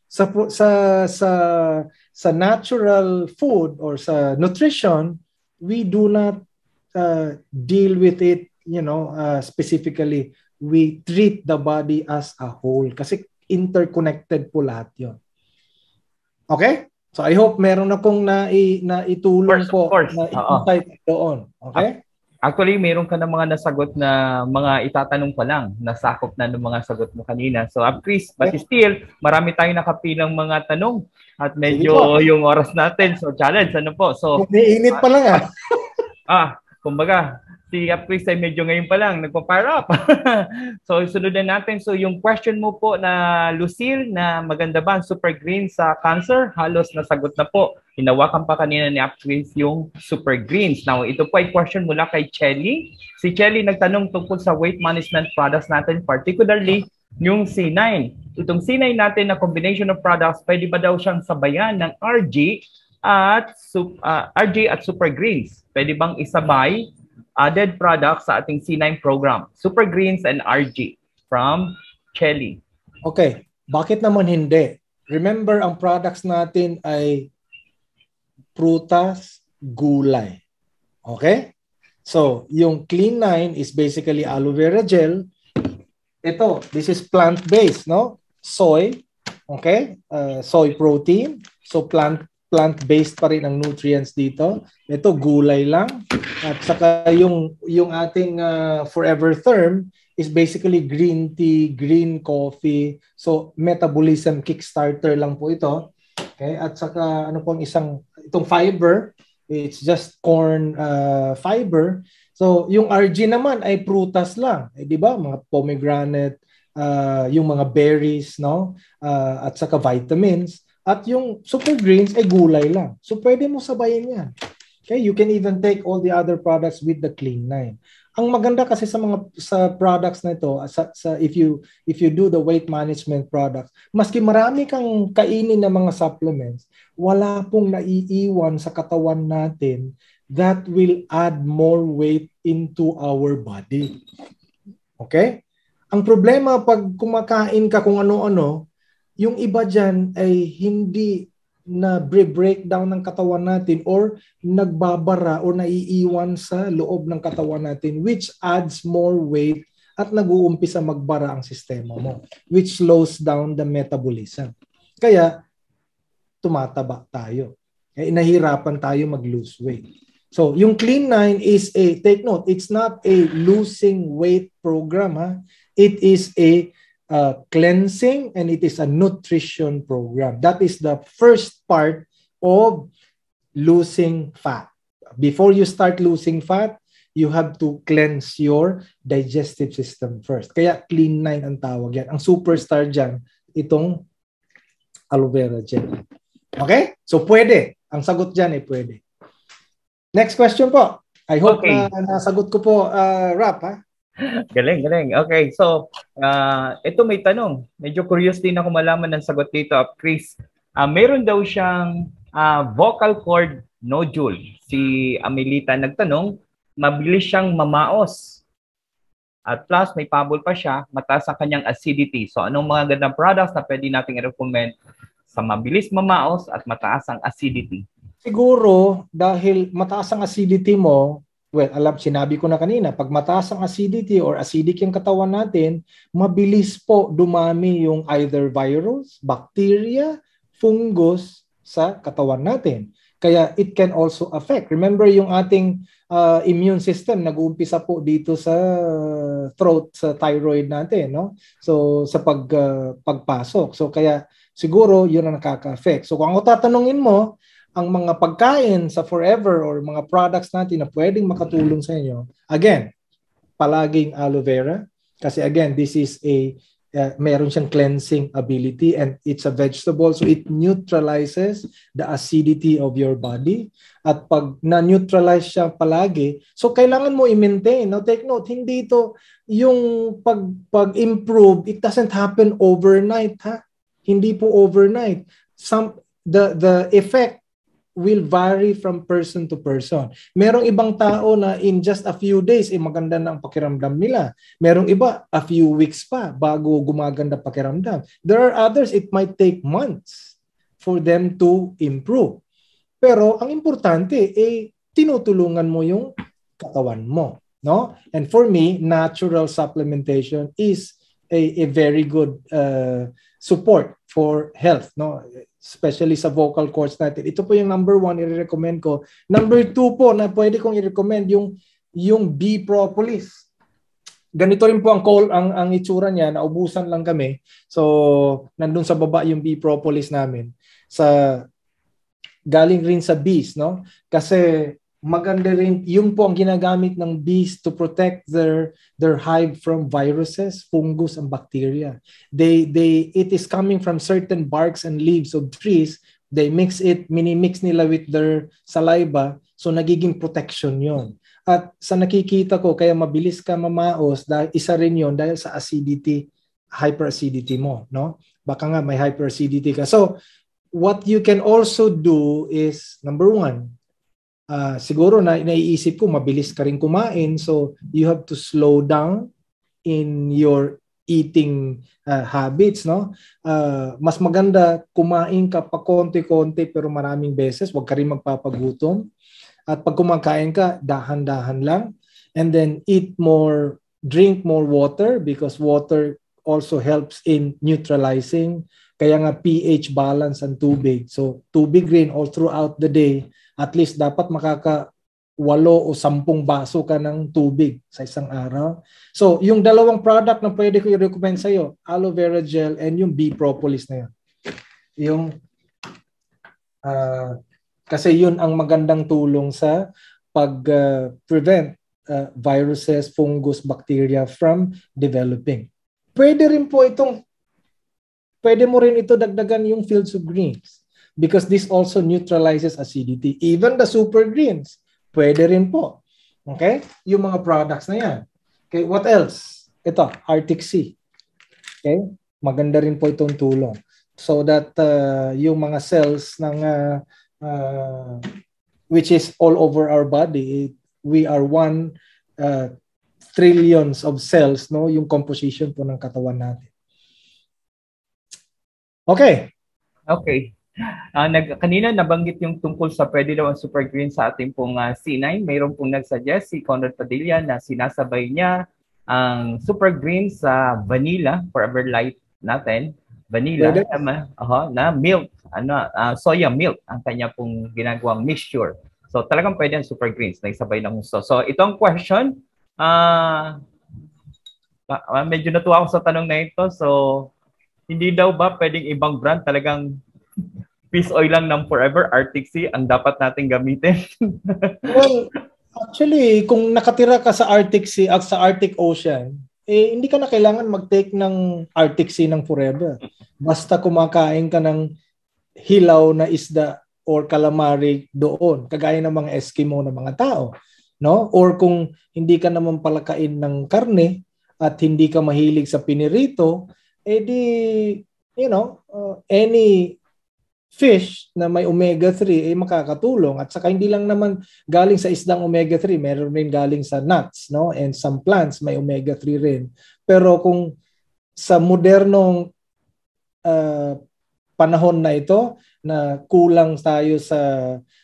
Sa natural food or sa nutrition, we do not deal with it, specifically. We treat the body as a whole kasi interconnected po lahat yun. Okay? So I hope meron akong naitulong po na insight doon. Okay? Actually, meron ka na mga nasagot na mga itatanong pa lang, nasakop na ng mga sagot mo kanina. So, Chris, but still, marami tayong nakapilang mga tanong at medyo yung oras natin. So, challenge, ano po? So, umiinit pa lang kumbaga, si Chris ay medyo ngayon pa lang, nagpa-fire up. So, sunod na natin. So, yung question mo po na Lucille, na maganda ba ang super green sa cancer? Halos nasagot na po. Hinawakan pa kanina ni Chris yung super greens. Now, ito po ay question mula kay Chelly. Si Chelly nagtanong tungkol sa weight management products natin, particularly yung C9. Itong C9 natin na combination of products, pwede ba daw siyang sabayan ng RG at super greens? Pwede bang isabay added products sa ating C9 program? Super Greens and RG from Chelly. Okay. Bakit naman hindi? Remember, ang products natin ay prutas, gulay. Okay? So, yung Clean 9 is basically aloe vera gel. Ito, this is plant-based, no? Soy. Okay? Soy protein. So, plant-based pa rin ang nutrients dito. Ito, gulay lang. At saka yung ating forever therm is basically green tea, green coffee. So, metabolism kickstarter lang po ito. Okay? At saka, itong fiber, it's just corn fiber. So, yung RG naman ay prutas lang. Di ba? Mga pomegranate, yung mga berries, no? At saka vitamins. At yung super greens ay gulay lang. So, pwede mo sabayin yan. Okay, you can even take all the other products with the Clean 9. Ang maganda kasi sa products na ito, if you do the weight management products, maski marami kang kainin na mga supplements, wala pong naiiwan sa katawan natin that will add more weight into our body. Okay? Ang problema pag kumakain ka kung ano-ano, yung iba dyan ay hindi na breakdown ng katawan natin or nagbabara o naiiwan sa loob ng katawan natin, which adds more weight at nag-uumpisa magbara ang sistema mo, which slows down the metabolism. Kaya tumataba tayo. Nahirapan tayo mag-lose weight. So, yung Clean 9 is take note, it's not a losing weight program. It is a cleansing, and it is a nutrition program. That is the first part of losing fat. Before you start losing fat, you have to cleanse your digestive system first. Kaya Clean 9 ang tawag yan. Ang superstar dyan, itong aloe vera gel. Okay? So pwede. Ang sagot dyan ay pwede. Next question po. I hope na nasagot ko po, Rap, Galing. Okay, so ito may tanong. Medyo curious din ako malaman ng sagot dito, Chris. Meron daw siyang vocal cord nodule. Si Amelita nagtanong, mabilis siyang mamaos. At plus, may pabol pa siya, mataas ang kanyang acidity. So, anong mga gandang products na pwede nating i-recommend sa mabilis mamaos at mataas ang acidity? Siguro, dahil mataas ang acidity mo, sinabi ko na kanina, pag mataas ang acidity or acidic yung katawan natin, mabilis po dumami yung either virus, bacteria, fungus sa katawan natin. Kaya it can also affect. Remember yung ating immune system, nag-uumpisa po dito sa throat, sa thyroid natin, no? So sa pagpasok. So kaya siguro yun ang nakaka-affect. So kung tatanungin mo, ang mga pagkain sa forever or mga products natin na pwedeng makatulong sa inyo, again, palaging aloe vera. Kasi again, this is meron siyang cleansing ability and it's a vegetable. So it neutralizes the acidity of your body. At pag na-neutralize siya palagi, so kailangan mo i-maintain. Now take note, hindi ito yung pag-improve, it doesn't happen overnight. Hindi po overnight. The effect will vary from person to person. Merong ibang tao na in just a few days, maganda na ang pakiramdam nila. Merong iba, a few weeks pa bago gumaganda pakiramdam. There are others, it might take months for them to improve. Pero ang importante, tinutulungan mo yung katawan mo, no? And for me, natural supplementation is a very good support for health, no? Especially sa vocal cords natin. Ito po yung number 1 i-recommend ko. Number 2 po na pwede kong i-recommend yung bee propolis. Ganito rin po ang itsura niya, naubusan lang kami. So, nandun sa baba yung bee propolis namin. Galing rin sa bees, no? Kasi maganda rin, yung po ang ginagamit ng bees to protect their hive from viruses, fungus, and bacteria. It is coming from certain barks and leaves of trees. They mini-mix nila with their saliva, so nagiging protection yon. At sa nakikita ko, kaya mabilis ka mamaos, dahil isa rin yon dahil sa acidity, hyperacidity mo, no? Baka nga may hyperacidity ka. So, what you can also do is, number 1, siguro naiisip ko, mabilis ka rin kumain, so you have to slow down in your eating habits, no? Mas maganda kumain ka pa konti-konti pero maraming beses, huwag ka rin magpapagutom. At pag kumakain ka, dahan-dahan lang. And then drink more water because water also helps in neutralizing. Kaya nga pH balance ang tubig. So tubig rin all throughout the day. At least dapat 8 o 10 baso ka ng tubig sa isang araw. So, yung dalawang product na pwede ko i-recommend sa iyo, aloe vera gel and yung bee propolis na yun. Kasi yun ang magandang tulong sa pag-prevent viruses, fungus, bacteria from developing. Pwede mo rin ito dagdagan yung fields of greens. Because this also neutralizes acidity. Even the super greens, pwede rin po. Okay? Yung mga products na yan. Okay, what else? Ito, Arctic Sea. Okay? Maganda rin po itong tulong. So that yung mga cells ng which is all over our body, we are 1 trillions of cells, no? Yung composition po ng katawan natin. Okay. Kanina nabanggit yung tungkol sa pwede daw ang super green sa ating pong C9. Mayroon pong nagsuggest si Conrad Padilla na sinasabay niya ang super green sa vanilla, Forever Light natin. Vanilla na milk, soya milk ang kanya pong ginagawang mixture. So talagang pwede ang super greens na isabay ng gusto. So itong question, medyo natuwa ako sa tanong na ito. So hindi daw ba pwedeng ibang brand, talagang fish oil lang ng Forever Arctic Sea ang dapat nating gamitin? Well, actually, kung nakatira ka sa Arctic Sea at sa Arctic Ocean, hindi ka na kailangan mag-take ng Arctic Sea ng Forever. Basta kumakain ka ng hilaw na isda or calamari doon, kagaya ng mga Eskimo na mga tao, no? Or kung hindi ka naman palakain ng karne at hindi ka mahilig sa pinirito, any fish na may omega-3 ay makakatulong. At saka hindi lang naman galing sa isdang omega-3, meron rin galing sa nuts, no? And some plants may omega-3 rin. Pero kung sa modernong panahon na ito, na kulang tayo sa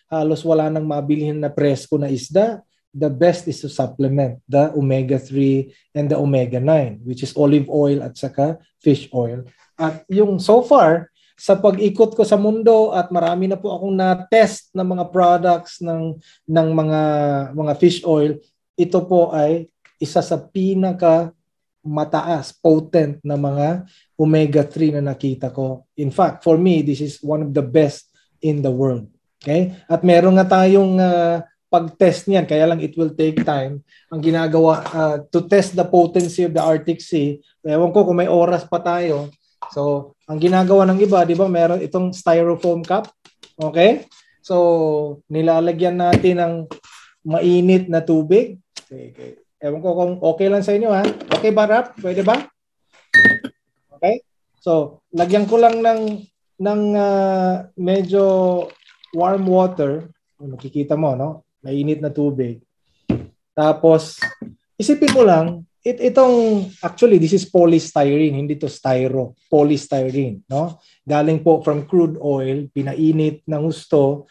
halos wala nang mabilihin na presko na isda, the best is to supplement the omega-3 and the omega-9, which is olive oil at saka fish oil. At yung so far, sa pag-ikot ko sa mundo at marami na po akong na-test na mga products ng mga fish oil, ito po ay isa sa pinaka mataas, potent na mga omega-3 na nakita ko. In fact, for me, this is one of the best in the world. Okay? At meron nga tayong pag-test niyan, kaya lang it will take time. Ang ginagawa to test the potency of the Arctic Sea, ewan ko kung may oras pa tayo. So, ang ginagawa ng iba, di ba, meron itong styrofoam cup. Okay? So, nilalagyan natin ng mainit na tubig. Okay. Ewan ko kung okay lang sa inyo, ha? Okay ba, Rap? Pwede ba? Okay? So, lagyan ko lang ng medyo warm water. Makikita mo, no? Mainit na tubig. Tapos, isipin mo lang, actually, this is polystyrene, hindi to styro, polystyrene, no? Galing po from crude oil, pinainit ng husto,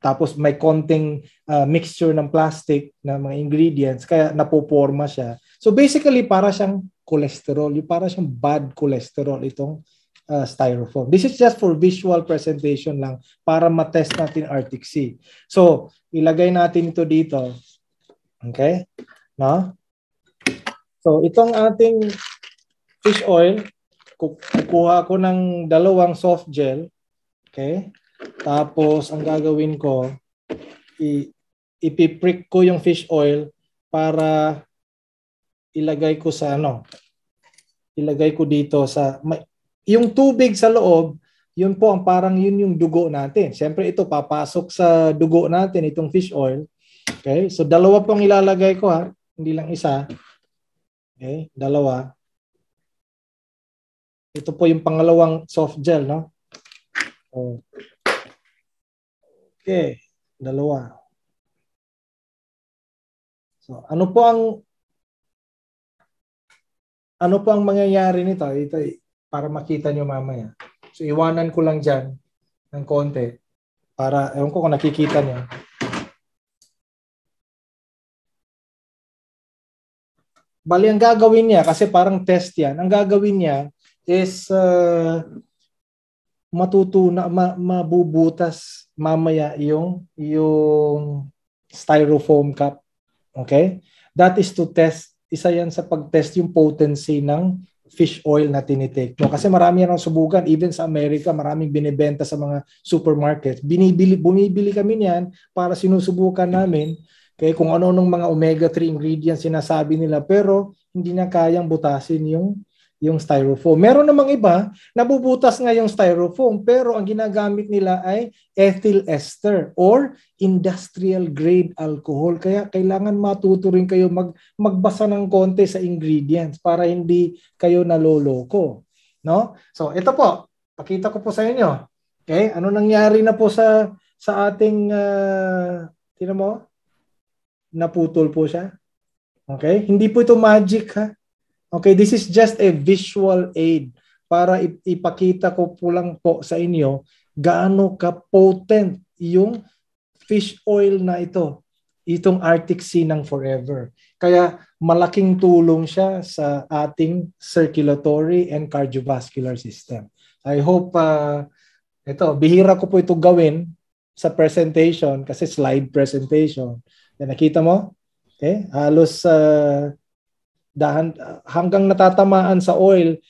tapos may konting mixture ng plastic na mga ingredients, kaya napoporma siya. So basically, para siyang cholesterol, yung para siyang bad cholesterol itong styrofoam. This is just for visual presentation lang para matest natin Arctic Sea. So, ilagay natin ito dito. Okay? No? So, itong ating fish oil, kukuha ko ng 2 soft gel. Okay? Tapos, ang gagawin ko, ipiprick ko yung fish oil para ilagay ko sa ilagay ko dito sa yung tubig sa loob, yun po ang parang yun yung dugo natin. Siyempre ito papasok sa dugo natin itong fish oil. Okay? So 2 pong ilalagay ko ha, hindi lang isa. Okay? 2. Ito po yung pangalawang soft gel, no? Okay, 2. So, ano po ang mangyayari nito? Ito para makita nyo mamaya. So, iwanan ko lang dyan ng konti para, ewan ko kung nakikita nyo. Bali, ang gagawin niya, kasi parang test yan, ang gagawin niya is mabubutas mamaya yung styrofoam cup. Okay? That is to test, isa yan sa pag-test yung potency ng fish oil na tinitake mo. Kasi marami yan ang subukan. Even sa Amerika, maraming binibenta sa mga supermarkets. Bumibili kami niyan para sinusubukan namin. Okay? Kung ano-anong mga omega-3 ingredients sinasabi nila, pero hindi na kayang butasin yung styrofoam. Meron namang iba, nabubutas nga yung styrofoam, pero ang ginagamit nila ay ethyl ester or industrial grade alcohol. Kaya kailangan matuto rin kayo magbasa ng konti sa ingredients para hindi kayo naloloko. No? So ito po, pakita ko po sa inyo. Okay? Ano nangyari na po sa ating, tingnan mo? Naputol po siya. Okay? Hindi po ito magic ha. Okay, this is just a visual aid para ipakita ko po lang po sa inyo gaano ka-potent yung fish oil na ito, itong Arctic Sea ng Forever. Kaya malaking tulong siya sa ating circulatory and cardiovascular system. I hope, bihira ko po ito gawin sa presentation kasi slide presentation. Nakita mo? Okay, halos hanggang natatamaan sa oil,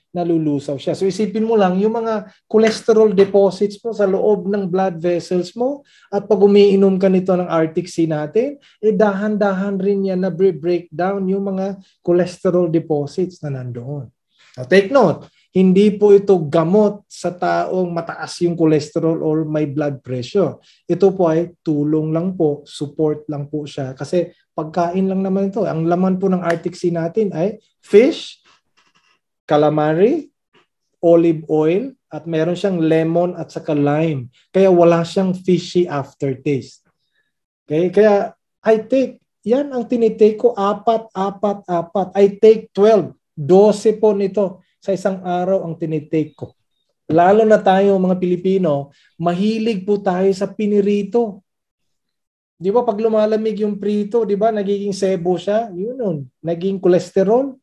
nalulusaw siya. So isipin mo lang, yung mga cholesterol deposits mo sa loob ng blood vessels mo, at pag umiinom ka nito ng Arctic Sea natin, dahan-dahan rin yan na breakdown yung mga cholesterol deposits na nandoon. Now, take note, hindi po ito gamot sa taong mataas yung cholesterol or may blood pressure. Ito po ay tulong lang po, support lang po siya. Kasi pagkain lang naman ito. Ang laman po ng Arctic Sea natin ay fish, calamari, olive oil, at meron siyang lemon at saka lime. Kaya wala siyang fishy aftertaste. Okay? Kaya yan ang tinitake ko, 4. I take 12 po nito. Sa isang araw ang tinitake ko. Lalo na tayo mga Pilipino, mahilig po tayo sa pinirito. Di ba pag lumalamig yung prito, di ba nagiging sebo siya? Yun, naging cholesterol.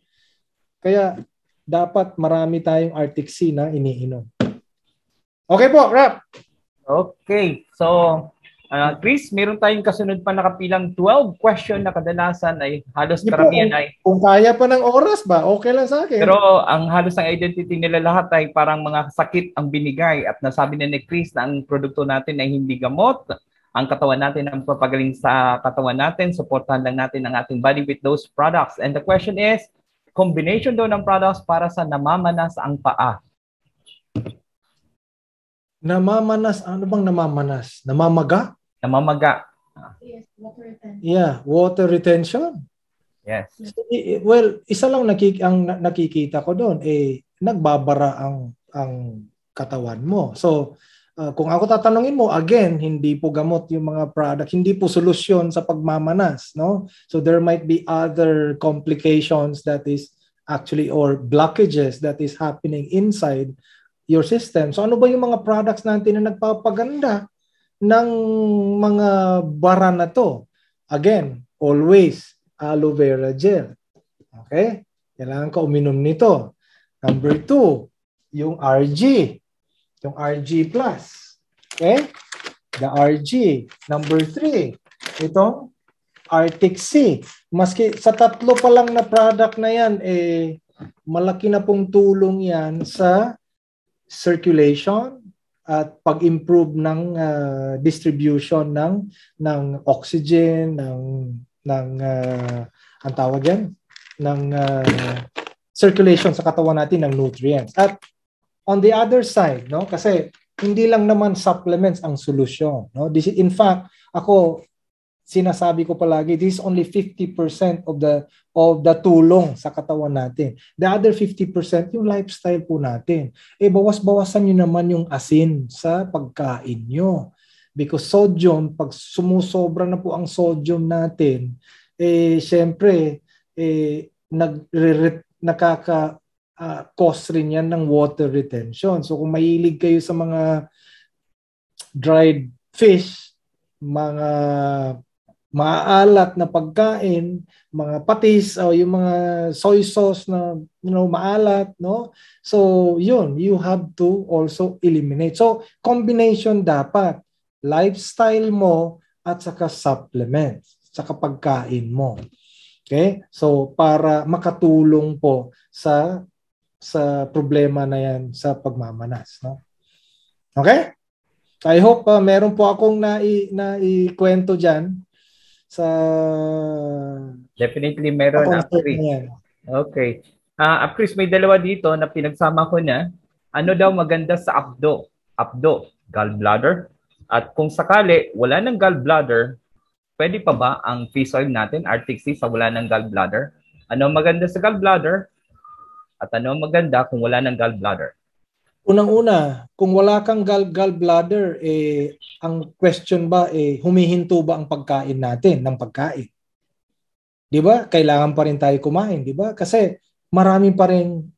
Kaya dapat marami tayong Arctic Sea na iniinom. Okay po, wrap. Okay. So, Chris, meron tayong kasunod pa nakapilang 12 question na kadalasan ay halos karamihan ay... Kung kaya pa ng oras ba, okay lang sa akin. Pero ang halos ng identity nila lahat ay parang mga sakit ang binigay at nasabi na ni Chris na ang produkto natin ay hindi gamot. Ang katawan natin ang papagaling sa katawan natin, supportahan lang natin ang ating body with those products. And the question is, combination daw ng products para sa namamanas ang paa. Namamanas, ano bang namamanas? Namamaga? Namamaga. Yes, water retention. Yeah, water retention. Yes. Well, isa lang ang nakikita ko doon, nagbabara ang katawan mo. So, kung ako tatanungin mo, again, hindi po gamot yung mga product, hindi po solusyon sa pagmamanas, no? So there might be other complications that is actually, or blockages that is happening inside your system. So ano ba yung mga products natin na nagpapaganda ng mga bara na to. Again, always aloe vera gel. Okay? Kailangan ka uminom nito. Number 2, yung RG. Yung RG Plus. Okay? The RG. Number 3, itong Arctic Sea. Maski sa tatlo pa lang na product na yan, malaki na pong tulong yan sa circulation at pag-improve ng distribution ng oxygen, ng ang tawag yan, ng circulation sa katawan natin ng nutrients. At on the other side, no, kasi hindi lang naman supplements ang solusyon, no. This is, in fact, ako sinasabi ko palagi, this is only 50% of the tulong sa katawan natin. The other 50% yung lifestyle po natin. Bawas-bawasan nyo naman yung asin sa pagkain nyo. Because sodium, pag sumusobra na po ang sodium natin, syempre, nakaka-cause rin yan ng water retention. So kung mahilig kayo sa mga dried fish, mga maalat na pagkain, mga patis o yung mga soy sauce na maalat, no? So yun, you have to also eliminate. So combination dapat lifestyle mo at saka supplements, saka pagkain mo. Okay? So para makatulong po sa problema na yan sa pagmamanas, no? Okay? I hope meron po akong naikwento diyan. Definitely meron, Chris. Okay. Chris, may dalawa dito na pinagsama ko na. Ano daw maganda sa abdo? Abdo, gallbladder. At kung sakali wala ng gallbladder, pwede pa ba ang fish oil natin, Arctic Sea, sa wala ng gallbladder? Ano maganda sa gallbladder? At ano maganda kung wala ng gallbladder? Unang-una, kung wala kang gallbladder, ang question ba, humihinto ba ang pagkain natin ng pagkain? Di ba? Kailangan pa rin tayo kumain, di ba? Kasi marami pa rin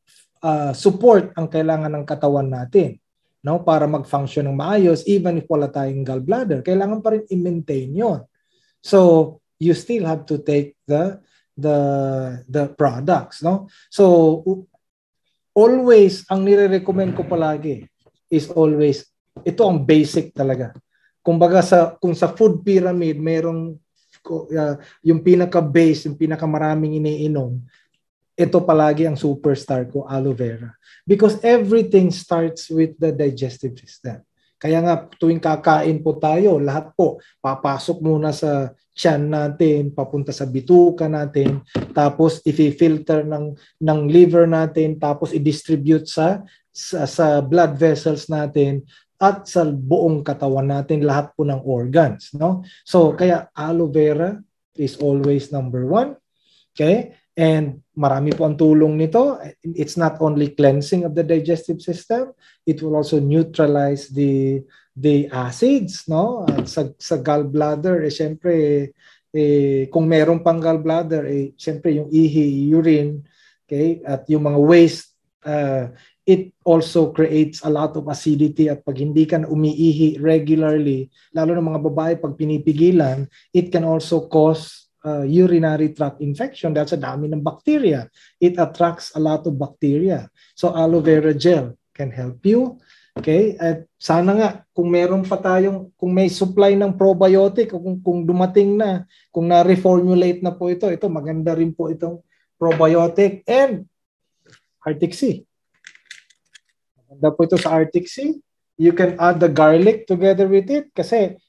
support ang kailangan ng katawan natin, no? Para mag-function ng maayos, even if wala tayong gallbladder, kailangan pa rin i-maintain yon. So, you still have to take the products, no? So, always, ang nire-recommend ko palagi is always, ito ang basic talaga. Kumbaga kung sa food pyramid, merong yung pinaka-base, yung pinaka-maraming iniinom, ito palagi ang superstar ko, aloe vera. Because everything starts with the digestive system. Kaya nga, tuwing kakain po tayo, lahat po, papasok muna sa tiyan natin, papunta sa bituka natin, tapos i-filter ng liver natin, tapos i-distribute sa blood vessels natin, at sa buong katawan natin, lahat po ng organs, no? So, kaya aloe vera is always number 1. Okay? And marami po ang tulong nito. It's not only cleansing of the digestive system, it will also neutralize the acids, no? At sa gallbladder, syempre, kung meron pang gallbladder, syempre yung ihi, urine, okay? At yung mga waste, it also creates a lot of acidity, at pag hindi ka umiihi regularly, lalo ng mga babae pag pinipigilan, it can also cause urinary tract infection dahil sa dami ng bacteria. It attracts a lot of bacteria. So aloe vera gel can help you. Okay? At sana nga kung meron pa kung may supply ng probiotic, o kung dumating na, kung na-reformulate na po ito maganda rin po itong probiotic and Arctic Sea. Maganda po ito sa Arctic Sea. You can add the garlic together with it kasi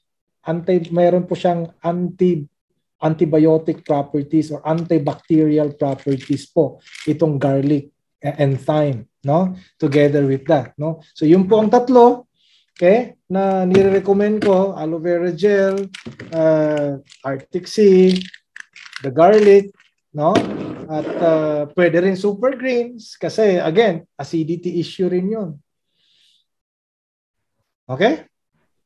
meron po siyang antibiotic properties or antibacterial properties po itong garlic and thyme, no? Together with that, no? So yun po ang tatlo, okay, na nire-recommend ko, aloe vera gel, Arctic Sea, the garlic, no? At pwede rin super greens kasi again, acidity issue rin yun. Okay?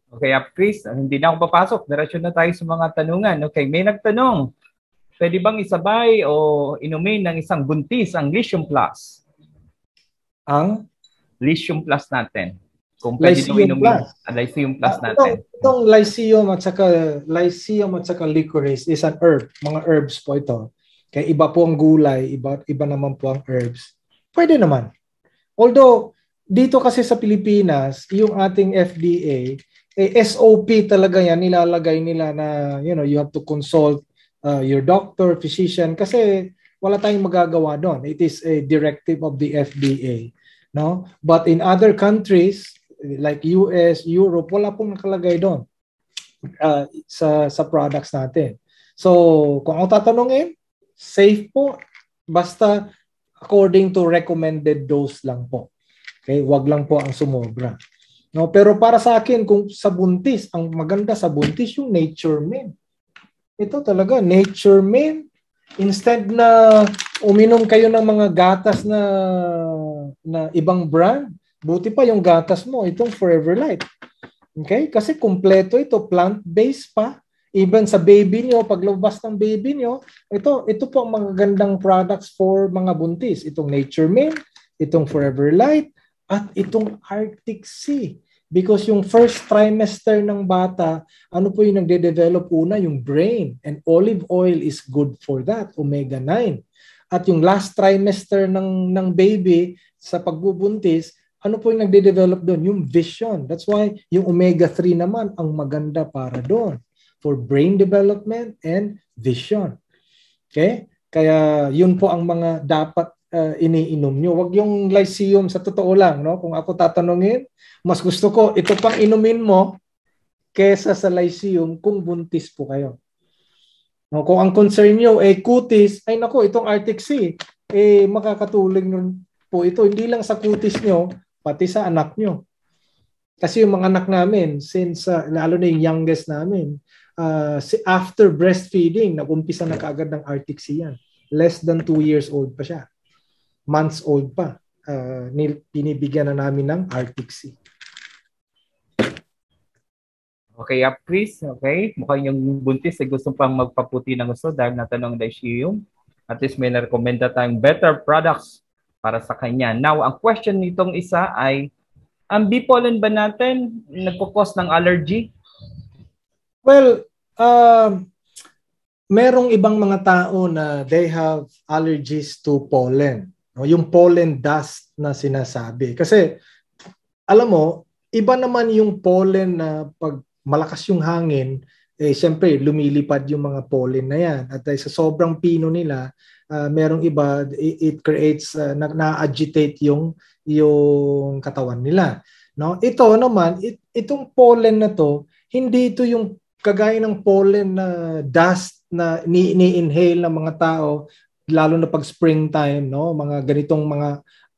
Okay, Chris, hindi na ako papasok. Diretso na tayo sa mga tanungan. Okay, may nagtanong, pwede bang isabay o inumin ng isang buntis ang Lithium Plus? Ang? Lithium Plus natin. Kung pwede daw Lyceum inumin, Plus. Lyceum Plus natin. Itong Lyceum at saka licorice is an herb. Mga herbs po ito. Kaya iba po ang gulay, iba naman po ang herbs. Pwede naman. Although, dito kasi sa Pilipinas, yung ating FDA, SOP talaga yan, nilalagay nila na, you have to consult your doctor, physician, kasi wala tayong magagawa doon. It is a directive of the FDA. No? But in other countries, like US, Europe, wala pong nakalagay doon sa products natin. So, kung ako tatanungin, safe po, basta according to recommended dose lang po. Okay, wag lang po ang sumobra. No, pero para sa akin kung sa buntis, ang maganda sa buntis yung Nature Made. Ito talaga Nature Made. Instead na uminom kayo ng mga gatas na ibang brand, buti pa yung gatas mo, itong Forever Light. Okay? Kasi kumpleto ito, plant-based pa. Even sa baby nyo, paglabas ng baby nyo, ito po ang mga gandang products for mga buntis. Itong Nature Made, itong Forever Light, at itong Arctic Sea. Because yung first trimester ng bata, ano po yung nagde-develop una? Yung brain. And olive oil is good for that, omega-9. At yung last trimester ng baby sa pagbubuntis, ano po yung nagde-develop doon? Yung vision. That's why yung omega-3 naman ang maganda para doon. For brain development and vision. Okay? Kaya yun po ang mga dapat iniinom nyo. Huwag yung Lyceum sa totoo lang. No? Kung ako tatanungin, mas gusto ko ito pang inumin mo kesa sa Lyceum kung buntis po kayo. No? Kung ang concern nyo kutis, ay nako, itong Arctic Sea, makakatulong po ito. Hindi lang sa kutis nyo, pati sa anak nyo. Kasi yung mga anak namin, since lalo na yung youngest namin, after breastfeeding, nag-umpisa na kaagad ng Arctic Sea yan. Less than 2 years old pa siya. Months old pa. Pinibigyan na namin ng Arctic Sea. Okay, Chris. Okay. Mukhang yung buntis ay gusto pang magpaputi ng gusto dahil natanong Lyceum. At least may na-recommenda tayong better products para sa kanya. Now, ang question nitong isa ay, ang bee pollen ba natin nagpo-cause ng allergy? Well, merong ibang mga tao na they have allergies to pollen. Yung pollen dust na sinasabi. Kasi, alam mo, iba naman yung pollen na pag malakas yung hangin, siyempre, lumilipad yung mga pollen na yan. At sa sobrang pino nila, merong iba, it creates, na-agitate yung katawan nila. No? Ito naman, itong pollen na to, hindi ito yung kagaya ng pollen na dust na ni-inhale ng mga tao, lalo na pag springtime, no? Mga ganitong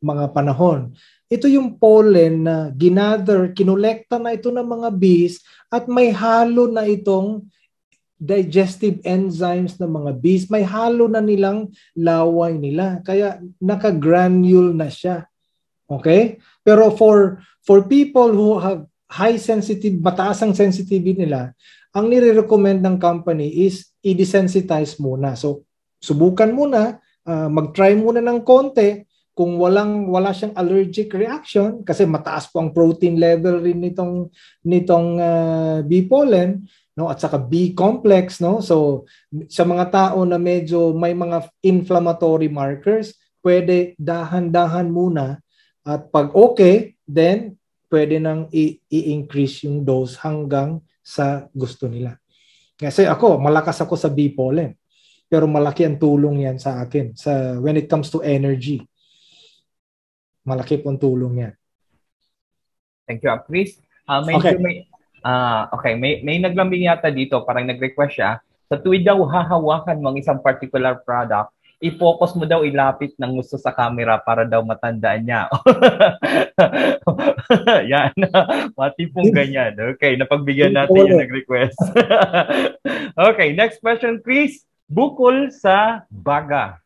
mga panahon. Ito yung pollen na kinolekta na ito ng mga bees at may halo na itong digestive enzymes ng mga bees. May halo na nilang laway nila. Kaya naka-granule na siya. Okay? Pero for people who have mataas ang sensitivity nila, ang nire-recommend ng company is i-desensitize muna. So, subukan muna, mag-try muna ng konti. Kung wala siyang allergic reaction, kasi mataas po ang protein level rin nitong bee pollen, no? At saka bee complex. No? So, sa mga tao na medyo may mga inflammatory markers, pwede dahan-dahan muna. At pag okay, then pwede nang i-increase yung dose hanggang sa gusto nila. Kasi malakas ako sa bee pollen. Pero malaki ang tulong yan sa akin when it comes to energy. Malaki po ang tulong yan. Thank you, Chris. May naglambing yata dito, parang nag-request siya. Sa tuwid daw hahawakan mo ang isang particular product, i-focus mo daw, ilapit ng gusto sa camera para daw matandaan niya. Yan. Matipong ganyan. Okay, napagbigyan natin yung nag-request. Okay, next question, Chris. Bukol sa baga.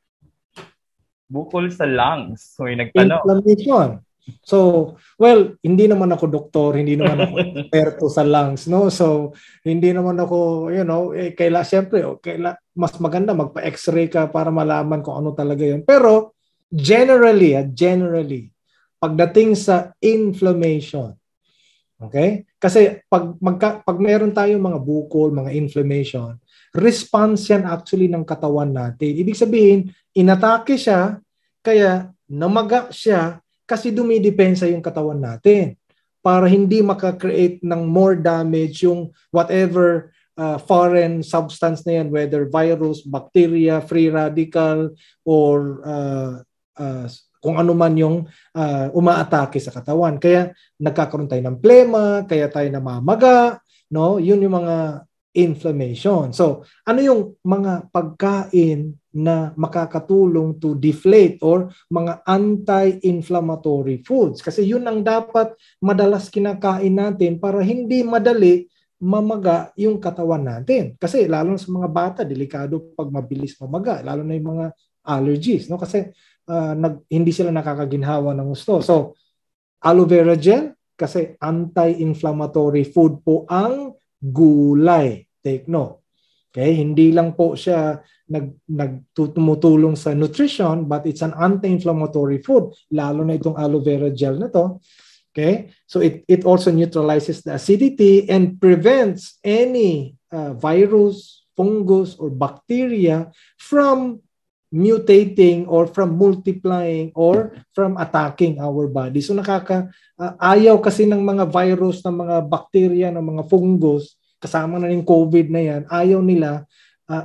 Bukol sa lungs. So, yung nagtanong. Inflammation. So, hindi naman ako doktor, hindi naman ako eksperto sa lungs, no? So, hindi naman ako, siyempre, mas maganda magpa-x-ray ka para malaman kung ano talaga yun. Pero, generally, pagdating sa inflammation, Okay? Kasi pag meron tayong mga bukol, mga inflammation, response yan actually ng katawan natin. Ibig sabihin, inatake siya, kaya namaga siya kasi dumidepensa yung katawan natin para hindi maka-create ng more damage yung whatever foreign substance na yan, whether virus, bacteria, free radical, or kung ano man yung umaatake sa katawan. Kaya nagkakaroon tayo ng plema, kaya tayo namamaga, no? Yun yung mga inflammation. So, ano yung mga pagkain na makakatulong to deflate or mga anti-inflammatory foods? Kasi yun ang dapat madalas kinakain natin para hindi madali mamaga yung katawan natin. Kasi lalo sa mga bata, delikado pag mabilis mamaga, lalo na yung mga allergies, no? Kasi hindi sila nakakaginhawa ng gusto. So, aloe vera gel, kasi anti-inflammatory food po ang gulay. Take note. Okay? Hindi lang po siya tumutulong sa nutrition, but it's an anti-inflammatory food, lalo na itong aloe vera gel na to. Okay? So it also neutralizes the acidity and prevents any virus, fungus, or bacteria from mutating or from multiplying or from attacking our body. So ayaw kasi ng mga virus, ng mga bacteria, ng mga fungus, kasama na yung COVID na yan, ayaw nila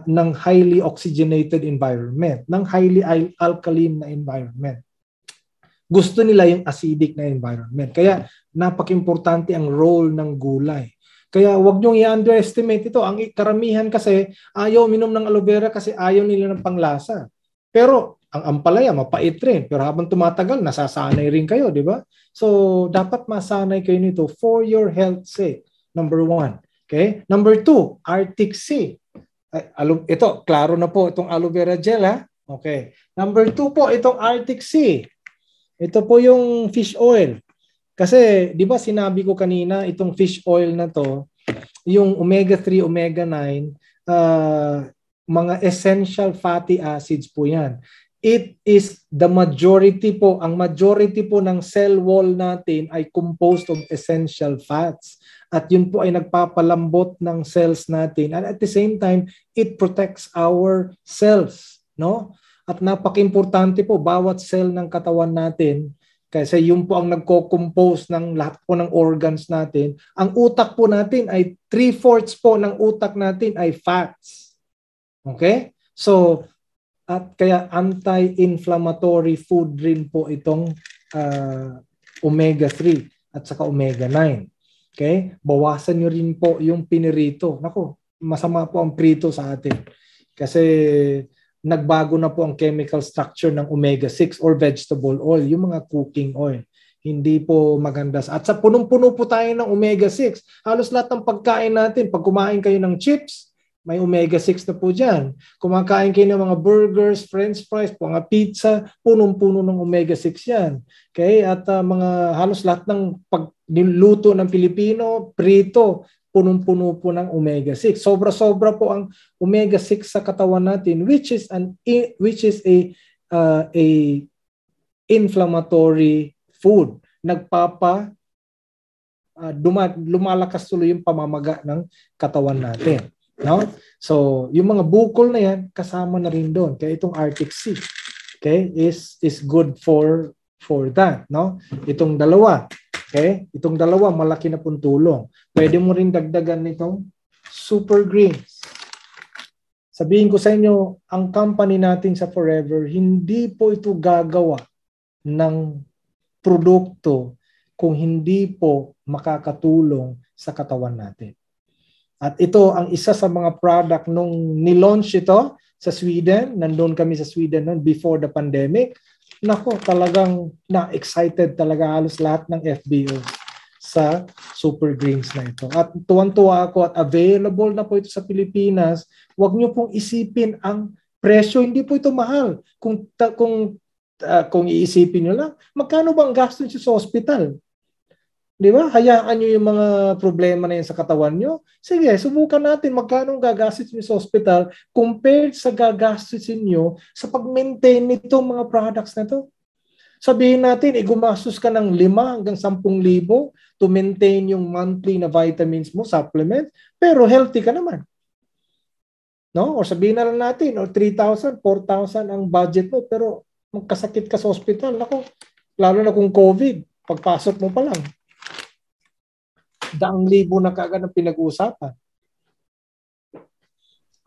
ng highly oxygenated environment, ng highly alkaline na environment. Gusto nila yung acidic na environment. Kaya napaka-importante ang role ng gulay. Kaya wag niyong i-underestimate ito. Ang karamihan kasi ayaw minom ng aloe vera kasi ayaw nila ng panglasa. Pero ang ampalaya, mapait rin. Pero habang tumatagal, nasasanay rin kayo, di ba? So, dapat masanay kayo nito for your health sake. Number 1. Okay? Number 2, Arctic Sea. Ito, klaro na po itong aloe vera gel, ha? Okay. Number 2 po, itong Arctic Sea. Ito po yung fish oil. Kasi, di ba sinabi ko kanina, itong fish oil na to, yung omega-3, omega-9, mga essential fatty acids po yan. It is the majority po, ang majority po ng cell wall natin ay composed of essential fats. At yun po ay nagpapalambot ng cells natin. And at the same time, it protects our cells. No? At napaka-importante po, bawat cell ng katawan natin, kasi yun po ang nagko-compose ng lahat po ng organs natin. Ang utak po natin ay 3/4 po ng utak natin ay fats. Okay? So, at kaya anti-inflammatory food rin po itong omega-3 at saka omega-9. Okay? Bawasan nyo rin po yung pinirito. Nako, masama po ang prito sa atin. Kasi nagbago na po ang chemical structure ng omega-6 or vegetable oil, yung mga cooking oil. Hindi po maganda. At sa punong-puno po tayo ng omega-6. Halos lahat ng pagkain natin, pag kumain kayo ng chips, may omega-6 na po dyan. Kumakain kayo ng mga burgers, french fries, mga pizza, punong-puno ng omega-6 yan. Okay? At halos lahat ng pagniluto ng Pilipino, prito, punong-puno po ng omega-6. Sobra-sobra po ang omega-6 sa katawan natin, which is a inflammatory food. Lumalakas tuloy yung pamamaga ng katawan natin. No? So, yung mga bukol na yan, kasama na rin doon. Kaya itong Arctic Sea, okay, is good for that, no? Itong dalawa, okay? Itong dalawa, malaki na pong tulong. Pwede mo rin dagdagan nitong Super Greens. Sabihin ko sa inyo, ang company natin sa Forever, hindi po ito gagawa ng produkto kung hindi po makakatulong sa katawan natin. At ito ang isa sa mga product nung nilaunch ito sa Sweden. Nandun kami sa Sweden noon before the pandemic. Nako, talagang na-excited talaga halos lahat ng FBO sa Super Greens na ito. At tuwan-tuwa ako at available na po ito sa Pilipinas. Huwag niyo pong isipin ang presyo. Hindi po ito mahal. Kung iisipin niyo lang, magkano ba ang gasto niyo sa hospital? Di ba? Hayaan nyo yung mga problema na yan sa katawan nyo. Sige, subukan natin magkano gagastos nyo sa hospital compared sa gagastos nyo sa pag-maintain nitong mga products na to. Sabihin natin, gumastos ka ng 5 hanggang 10,000 to maintain yung monthly na vitamins mo, supplement, pero healthy ka naman. No? O sabihin na lang natin, o 3,000, 4,000 ang budget mo, pero magkasakit ka sa hospital. Naku, lalo na kung COVID, pagpasok mo pa lang, 100,000 na kaagad ang pinag-uusapan.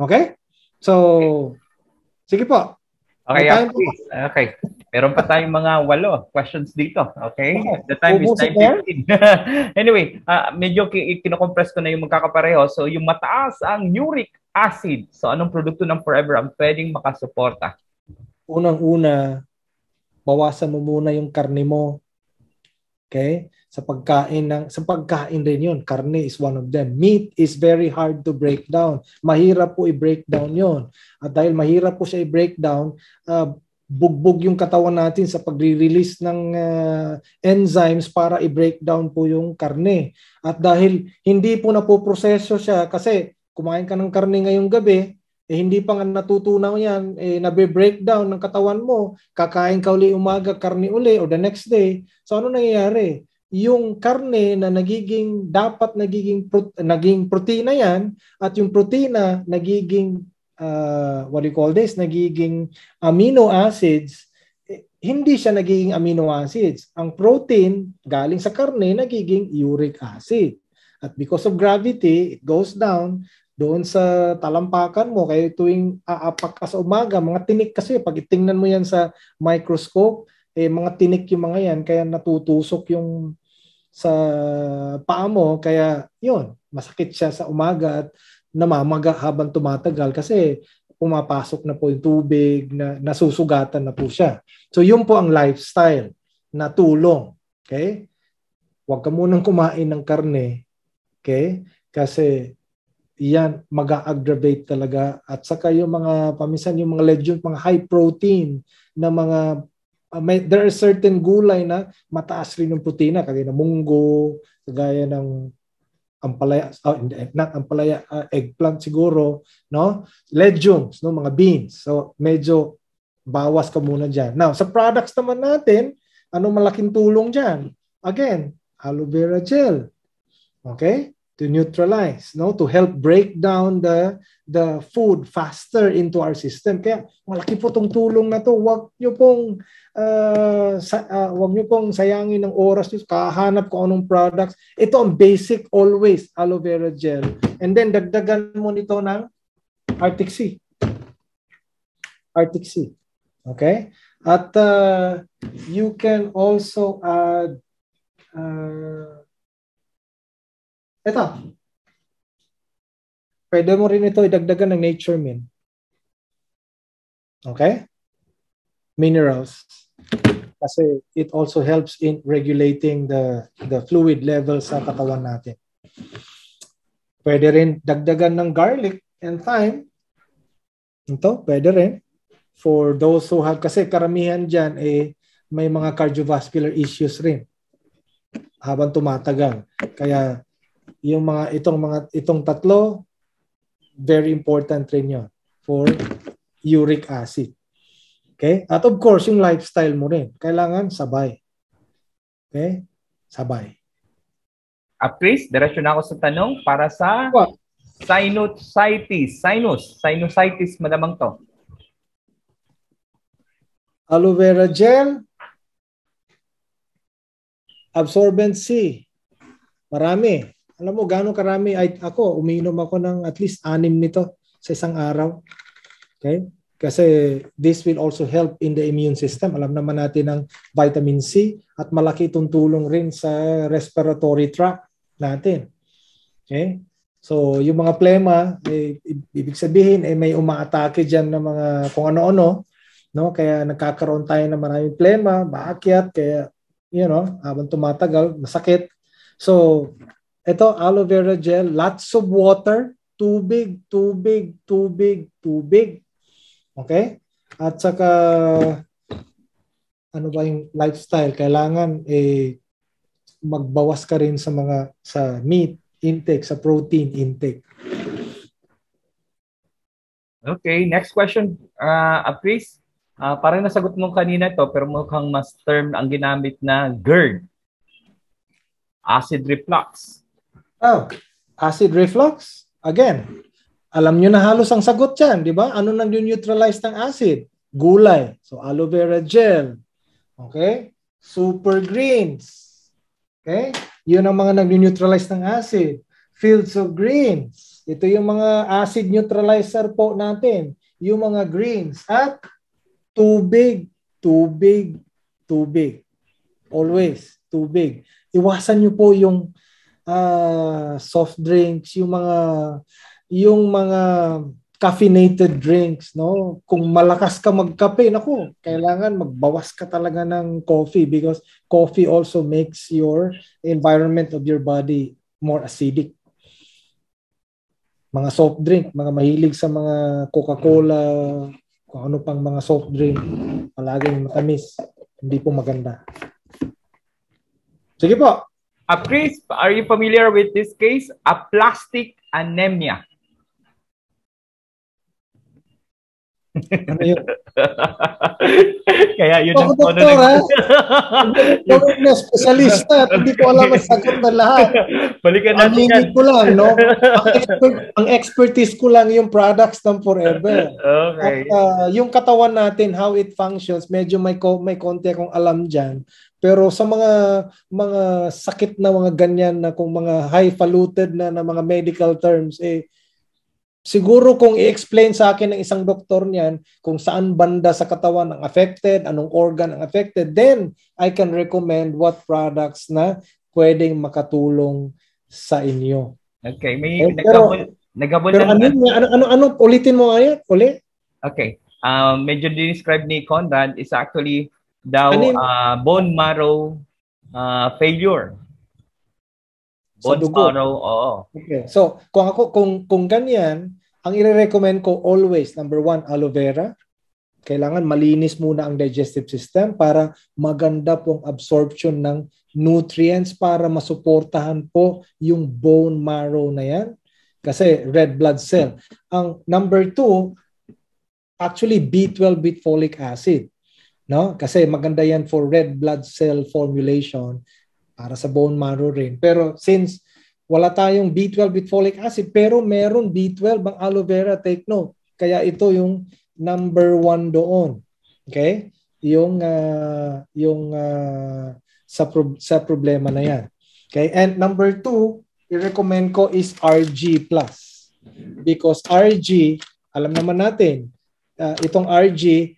Okay? So, sige po. Okay, okay. Meron pa tayong mga 8 questions dito. Okay? The time is 9:15. Anyway, medyo kinocompress ko na yung magkakapareho. So, yung mataas ang uric acid. So, anong produkto ng Forever ang pwedeng makasuporta? Unang-una, bawasan mo muna yung karne mo. Okay? Sa pagkain rin yun. Karne is one of them. Meat is very hard to break down. Mahirap po i-break down yun. At dahil mahirap po siya i-break down, bugbog yung katawan natin sa pagre-release ng enzymes para i-break down po yung karne. At dahil hindi po napoproseso siya, kasi kumain ka ng karne ngayong gabi, hindi pa nga natutunaw yan, nabe-breakdown ng katawan mo, kakain ka uli umaga, karne uli, or the next day. So ano nangyayari? Yung karne na naging protina yan, at yung protina nagiging nagiging amino acids, hindi siya nagiging amino acids. Ang protein galing sa karne nagiging uric acid. At because of gravity, it goes down doon sa talampakan mo. Kaya tuwing aapak ka sa umaga, mga tinik kasi, pag itingnan mo yan sa microscope, mga tinik yung mga yan, kaya natutusok yung sa paa mo, kaya yun, masakit siya sa umaga at namamaga habang tumatagal kasi pumapasok na po yung tubig, na nasusugatan na po siya. So yun po ang lifestyle na tulong. Okay? Huwag ka munang kumain ng karne. Okay? Kasi yan, mag-aggravate talaga. At saka yung mga, paminsan yung mga legumes, mga high protein na mga there are certain gulay na mataas rin yung protina, kagaya ng munggo, kagaya ng ampalaya, eggplant siguro, no? Legumes, no, mga beans. So medyo bawas ka muna diyan. Now, sa products naman natin, ano malaking tulong diyan? Again, aloe vera gel. Okay? To neutralize, no, to help break down the food faster into our system. Kaya malaki po tong tulong na to. Huwag niyo pong sayangin ng oras niyo kahanap kung anong products. Ito ang basic always, aloe vera gel. And then dagdagan mo nito ng Arctic Sea. Arctic Sea. Okay? At you can also add ito. Pwede mo rin ito idagdagan ng Nature Min. Okay? Minerals. Kasi it also helps in regulating the fluid level sa katawan natin. Pwede rin dagdagan ng garlic and thyme. Ito, pwede rin. For those who have, kasi karamihan dyan may mga cardiovascular issues rin habang tumatagal. Kaya yung itong tatlo, very important rin yun for uric acid. Okay? At of course, yung lifestyle mo rin. Kailangan sabay. Okay? Sabay. Chris, diretso na ako sa tanong para sa sinusitis, malamang to. Aloe vera gel, absorbent C. Marami. Alam mo, gano'ng karami? Ako, umiinom ako ng at least 6 nito sa isang araw. Okay? Kasi this will also help in the immune system. Alam naman natin ang vitamin C at malaki itong tulong rin sa respiratory tract natin. Okay? So, yung mga plema, ibig sabihin, may umaatake dyan ng mga kung ano-ano. No? Kaya nagkakaroon tayo ng maraming plema, maakyat, kaya, habang tumatagal, masakit. So, ito, aloe vera gel, lots of water, tubig. Okay? At saka, ano ba yung lifestyle? Kailangan magbawas ka rin sa meat intake, sa protein intake. Okay, next question, please. Parang nasagot mo kanina to, pero mukhang mas term ang ginamit na GERD. Acid reflux. Oh, acid reflux? Again, alam nyo na halos ang sagot dyan, di ba? Ano nang neutralize ng acid? Gulay. So, aloe vera gel. Okay? Super greens. Okay? Yun ang mga nag-neutralize ng acid. Fields of greens. Ito yung mga acid neutralizer po natin. Yung mga greens. At tubig. Tubig. Tubig. Always. Tubig. Iwasan nyo po yung soft drinks, yung mga caffeinated drinks, no? Kung malakas ka magkape, naku, kailangan magbawas ka talaga ng coffee because coffee also makes your environment of your body more acidic. Mga soft drink, mga mahilig sa mga Coca-Cola, kung ano pang mga soft drink, palaging matamis, hindi po maganda. Sige po. Chris, are you familiar with this case? Aplastic anemia. Ano yun? Kaya yun ang doktor, ha? Hindi na specialista. Hindi ko alam ang sagot na lahat. Balikan natin yan. Ko lang, no? Ang expertise ko lang yung products ng Forever. Okay. At yung katawan natin, how it functions, medyo may konti akong alam dyan. Pero sa mga sakit na mga ganyan na kung mga highfalutin na mga medical terms, siguro kung i-explain sa akin ng isang doktor niyan kung saan banda sa katawan ang affected, anong organ ang affected, then I can recommend what products na pwedeng makatulong sa inyo. Okay, may naghabol pero ano ulitin mo ayat? Uli? Okay. Medyo describe ni Conrad is actually daw bone marrow failure. Bone marrow, oo. Okay. So, kung ganyan, ang i-recommend ko always, number 1, aloe vera. Kailangan malinis muna ang digestive system para maganda pong absorption ng nutrients para masuportahan po yung bone marrow na yan. Kasi red blood cell. Ang number 2, actually B12 with folic acid. No? Kasi maganda yan for red blood cell formulation para sa bone marrow rin. Pero since wala tayong B12 with folic acid, pero meron B12 ang aloe vera, take note. Kaya ito yung number 1 doon. Okay? Yung sa problema na yan. Okay? And number 2, i-recommend ko is RG+. Because RG, alam naman natin, itong RG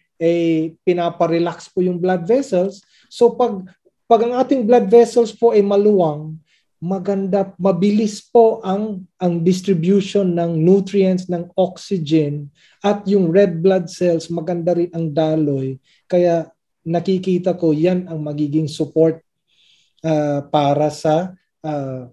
pinaparelax po yung blood vessels. So pag ang ating blood vessels po ay maluwang, maganda, mabilis po ang distribution ng nutrients, ng oxygen, at yung red blood cells, maganda rin ang daloy. Kaya nakikita ko yan ang magiging support para sa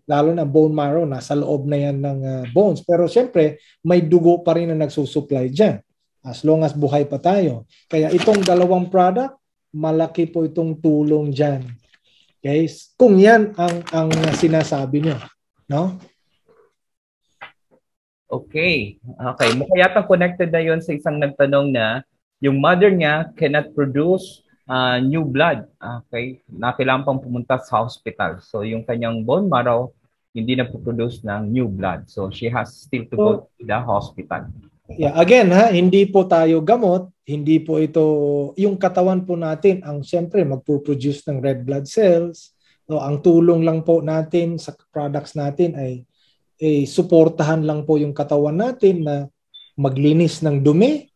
lalo na bone marrow, nasa loob na yan ng bones. Pero siyempre, may dugo pa rin na nagsusupply dyan as long as buhay pa tayo. Kaya itong dalawang product, malaki po itong tulong dyan. Guys, kung yan ang sinasabi nyo, no? Okay. Mukha yatang connected na yun sa isang nagtanong na yung mother niya cannot produce new blood. Okay? Na kailangan pang pumunta sa hospital. So yung kanyang bone marrow hindi na produce ng new blood. So she has still to go to the hospital. Yeah, again hindi po tayo gamot, hindi po ito yung katawan po natin ang siyempre magpo-produce ng red blood cells. So ang tulong lang po natin sa products natin ay suportahan lang po yung katawan natin na maglinis ng dumi,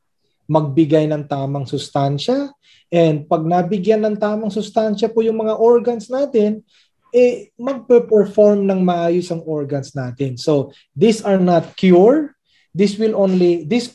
magbigay ng tamang sustansya, and pag nabigyan ng tamang sustansya po yung mga organs natin, magpe-perform ng maayos ang organs natin. So these are not cure. These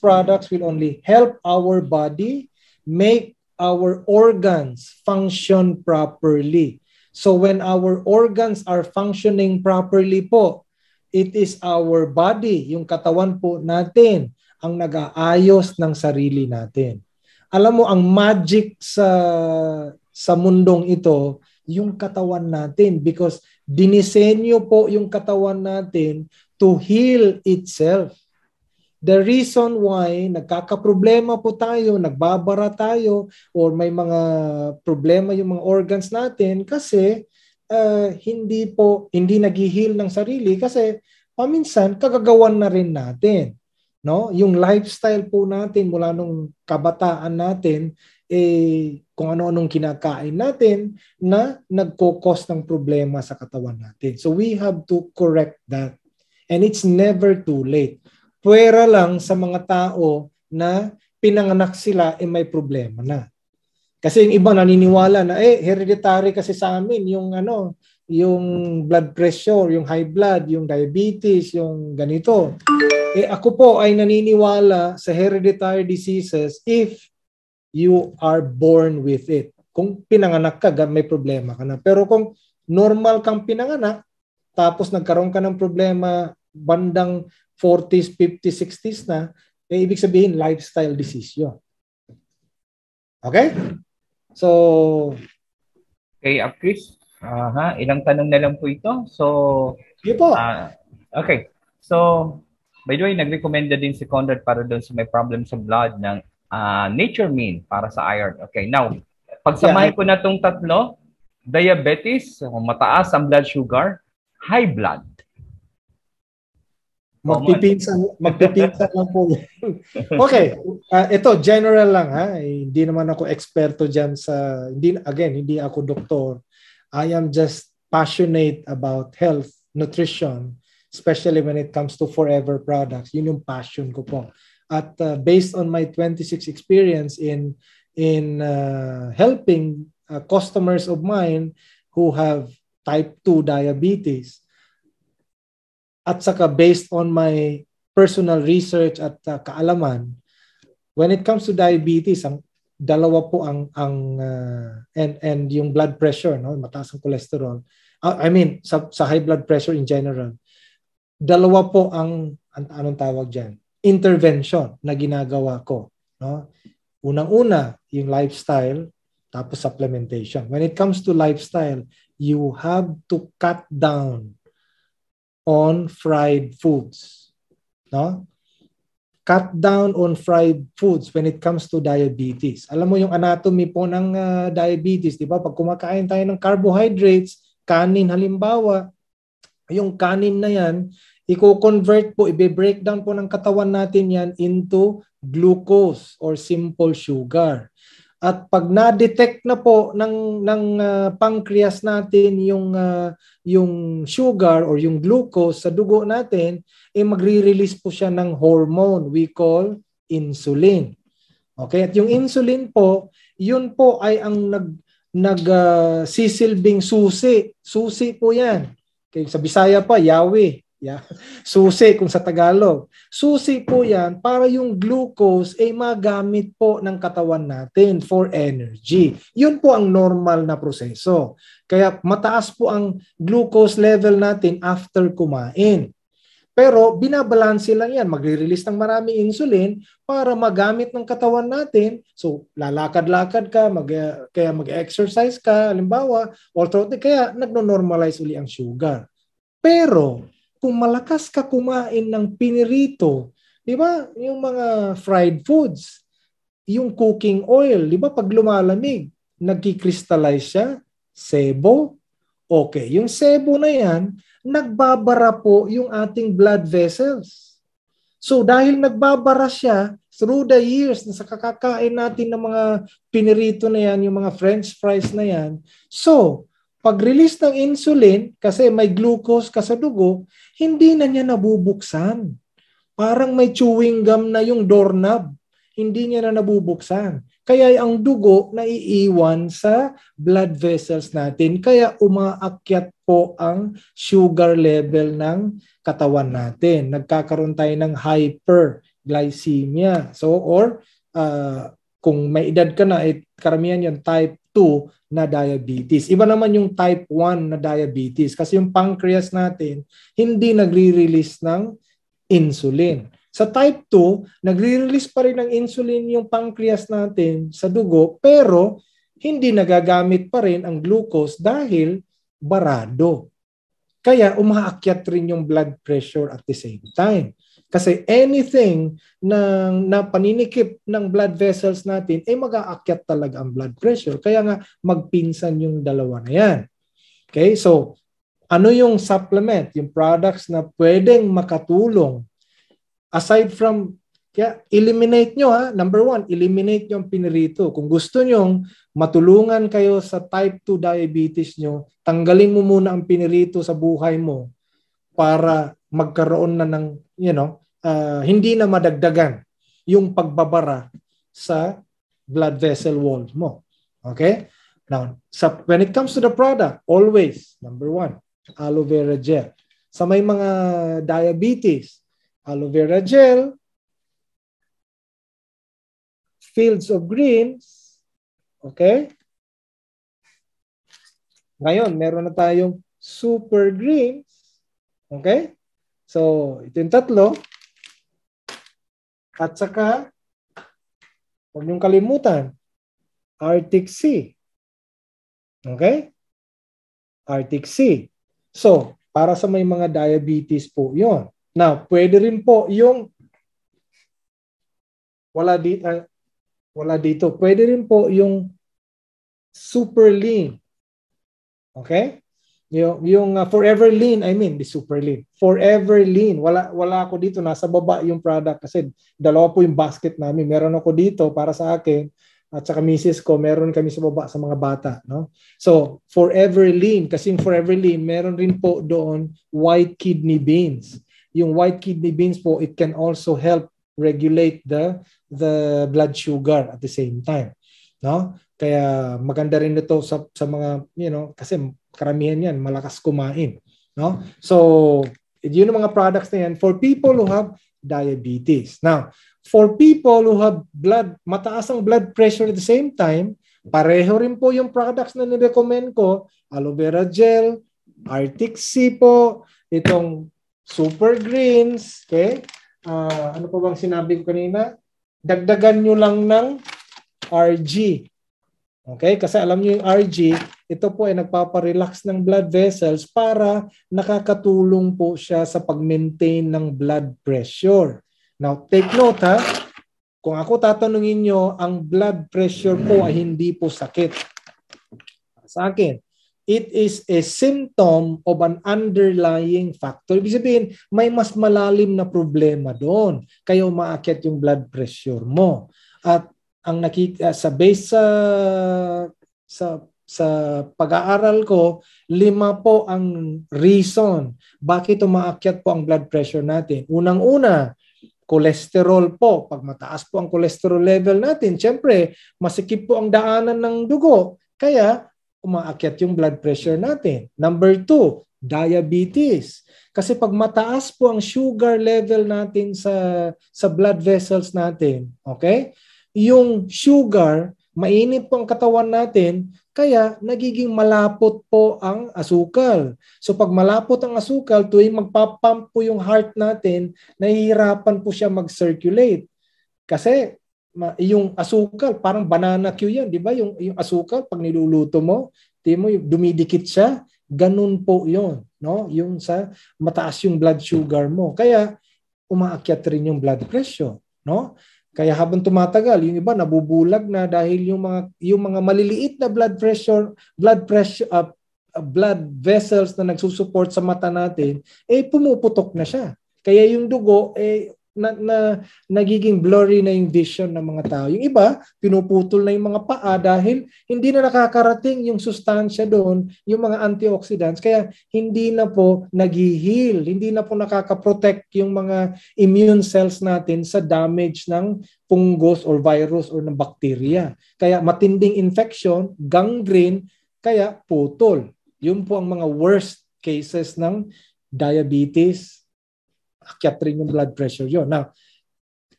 products will only help our body make our organs function properly. So when our organs are functioning properly po, it is our body, yung katawan po natin, ang nag-aayos ng sarili natin. Alam mo, ang magic sa mundong ito, yung katawan natin, because dinisenyo po yung katawan natin to heal itself. The reason why nagkakaproblema po tayo, nagbabara tayo, or may mga problema yung mga organs natin kasi hindi nag-heal ng sarili kasi paminsan kagagawan na rin natin. No? Yung lifestyle po natin mula nung kabataan natin, kung ano-anong kinakain natin na nagko-cause ng problema sa katawan natin. So we have to correct that. And it's never too late. Puwera lang sa mga tao na pinanganak sila may problema na. Kasi yung iba naniniwala na hereditary kasi sa amin yung blood pressure, yung high blood, yung diabetes, yung ganito. Ako po ay naniniwala sa hereditary diseases if you are born with it. Kung pinanganak ka, may problema ka na. Pero kung normal kang pinanganak, tapos nagkaroon ka ng problema bandang 40s, 50s, 60s na, ibig sabihin lifestyle disease yun. Okay? So, Okay, Chris. Ilang tanong na lang po ito. So, sige po. Okay. So, by the way, nag-recommenda din si Conrad para doon sa may problem sa blood ng Nature Min para sa iron. Okay, now, pagsamahin ko na itong tatlo, diabetes, mataas ang blood sugar, high blood. Magpipinsan lang po. Okay, ito general lang hindi naman ako eksperto diyan sa hindi ako doktor. I am just passionate about health, nutrition, especially when it comes to forever products. Yun yung passion ko po. At based on my 26 experience in helping customers of mine who have type 2 diabetes, at saka based on my personal research at kaalaman, when it comes to diabetes, ang dalawa po and yung blood pressure, no, mataas ang cholesterol. Sa high blood pressure in general, dalawa po anong tawag diyan? Intervention na ginagawa ko, no? Unang-una, yung lifestyle, tapos supplementation. When it comes to lifestyle, you have to cut down on fried foods, no? Cut down on fried foods when it comes to diabetes. Alam mo yung anatomy po ng diabetes, di ba? Pag kumakain tayo ng carbohydrates, kanin halimbawa, yung kanin na yan, i-convert po, i-breakdown po ng katawan natin yan into glucose or simple sugar. At pag na-detect na po ng pancreas natin yung sugar or yung glucose sa dugo natin, magre-release po siya ng hormone we call insulin. Okay? At yung insulin po, yun po ay ang sisilbing susi. Susi po yan. Okay, sa Bisaya pa, yawi. Yeah. Susi kung sa Tagalog. Susi po yan para yung glucose ay magamit po ng katawan natin for energy. Yun po ang normal na proseso. Kaya mataas po ang glucose level natin after kumain. Pero binabalanse lang yan. Magre-release ng maraming insulin para magamit ng katawan natin. So lalakad-lakad ka, kaya mag-exercise ka, halimbawa, kaya nagno-normalize uli ang sugar. Pero kung malakas ka kumain ng pinirito, di ba, yung mga fried foods, yung cooking oil, di ba, pag lumalamig, nagki-crystallize siya, sebo. Okay, yung sebo na yan, nagbabara po yung ating blood vessels. So dahil nagbabara siya, through the years na sa kakakain natin ng mga pinirito na yan, yung mga french fries na yan, so pag-release ng insulin, kasi may glucose ka sa dugo, hindi na niya nabubuksan. Parang may chewing gum na yung doorknob. Hindi niya na nabubuksan. Kaya ang dugo naiiwan sa blood vessels natin. Kaya umaakyat po ang sugar level ng katawan natin. Nagkakaroon tayo ng hyperglycemia. So, kung may edad ka na, karamihan yung type 2 na diabetes. Iba naman yung type 1 na diabetes kasi yung pancreas natin hindi nagre-release ng insulin. Sa type 2, nagre-release pa rin ng insulin yung pancreas natin sa dugo pero hindi nagagamit pa rin ang glucose dahil barado. Kaya umaakyat rin yung blood pressure at the same time. Kasi anything na paninikip ng blood vessels natin, mag-aakyat talaga ang blood pressure. Kaya nga, magpinsan yung dalawa na yan. Okay, so ano yung supplement, yung products na pwedeng makatulong aside from, eliminate nyo ha. Number 1, eliminate nyo ang pinirito. Kung gusto nyo matulungan kayo sa type 2 diabetes nyo, tanggalin mo muna ang pinirito sa buhay mo para magkaroon na ng, hindi na madagdagan yung pagbabara sa blood vessel walls mo. Okay? Now, when it comes to the product, always, number 1, aloe vera gel. Sa may mga diabetes, aloe vera gel, Fields of Greens, okay? Ngayon, meron na tayong Super Greens, okay? So, ito yung tatlo. At saka, huwag niyong kalimutan, Arctic Sea. Okay? Arctic Sea. So, para sa may mga diabetes po yon. Now, pwede rin po yung wala dito. Pwede rin po yung super lean. Okay? Yung forever lean, the super lean. Forever lean. Wala ako dito, nasa baba yung product kasi dalawa po yung basket namin. Meron ako dito para sa akin at saka misis ko, meron kami sa baba sa mga bata, no? So, forever lean, kasi yung forever lean, meron rin po doon white kidney beans. Yung white kidney beans po, it can also help regulate the blood sugar at the same time, no? Kaya maganda rin ito sa mga, kasi karamihan yan malakas kumain, no? So, yun ang mga products na yan for people who have diabetes. Now, for people who have mataas ang blood pressure at the same time, pareho rin po yung products na nirecommend ko, aloe vera gel, Arctic Sea po, itong Super Greens, okay? Ano pa bang sinabi ko kanina? Dagdagan nyo lang ng RG. Okay? Kasi alam nyo yung RG, ito po ay nagpaparelax ng blood vessels para nakakatulong po siya sa pag-maintain ng blood pressure. Now, take note ha, kung ako tatanungin nyo, ang blood pressure po ay hindi po sakit. Sa akin, it is a symptom of an underlying factor. Ibig sabihin, may mas malalim na problema doon. Kaya umaakyat yung blood pressure mo. At ang sa base sa pag-aaral ko, 5 po ang reason bakit umaakyat po ang blood pressure natin. Unang-una, cholesterol po. Pag mataas po ang cholesterol level natin, syempre, masikip po ang daanan ng dugo. Kaya, umaakyat yung blood pressure natin. Number 2, diabetes. Kasi pag mataas po ang sugar level natin sa blood vessels natin, okay? Yung sugar, mainit po ang katawan natin, kaya nagiging malapot po ang asukal. So pag malapot ang asukal, tuwing magpapump po yung heart natin, nahihirapan po siya mag-circulate. Kasi yung asukal, parang banana cue yan, di ba? Yung asukal, pag niluluto mo, dumidikit siya, ganun po yun. No? Yung sa mataas yung blood sugar mo. Kaya umaakyat rin yung blood pressure. No? Kaya habang tumatagal, yung iba nabubulag na dahil yung mga maliliit na blood vessels na nagsusupport sa mata natin, pumuputok na siya. Kaya yung dugo, nagiging blurry na yung vision ng mga tao. Yung iba, pinuputol na yung mga paa dahil hindi na nakakarating yung sustansya doon, yung mga antioxidants. Kaya hindi na po nag-heal, hindi na po nakaka-protect yung mga immune cells natin sa damage ng fungus or virus or ng bacteria. Kaya matinding infection, gangrene, kaya putol. Yun po ang mga worst cases ng diabetes. Akyat rin yung blood pressure yun. Now,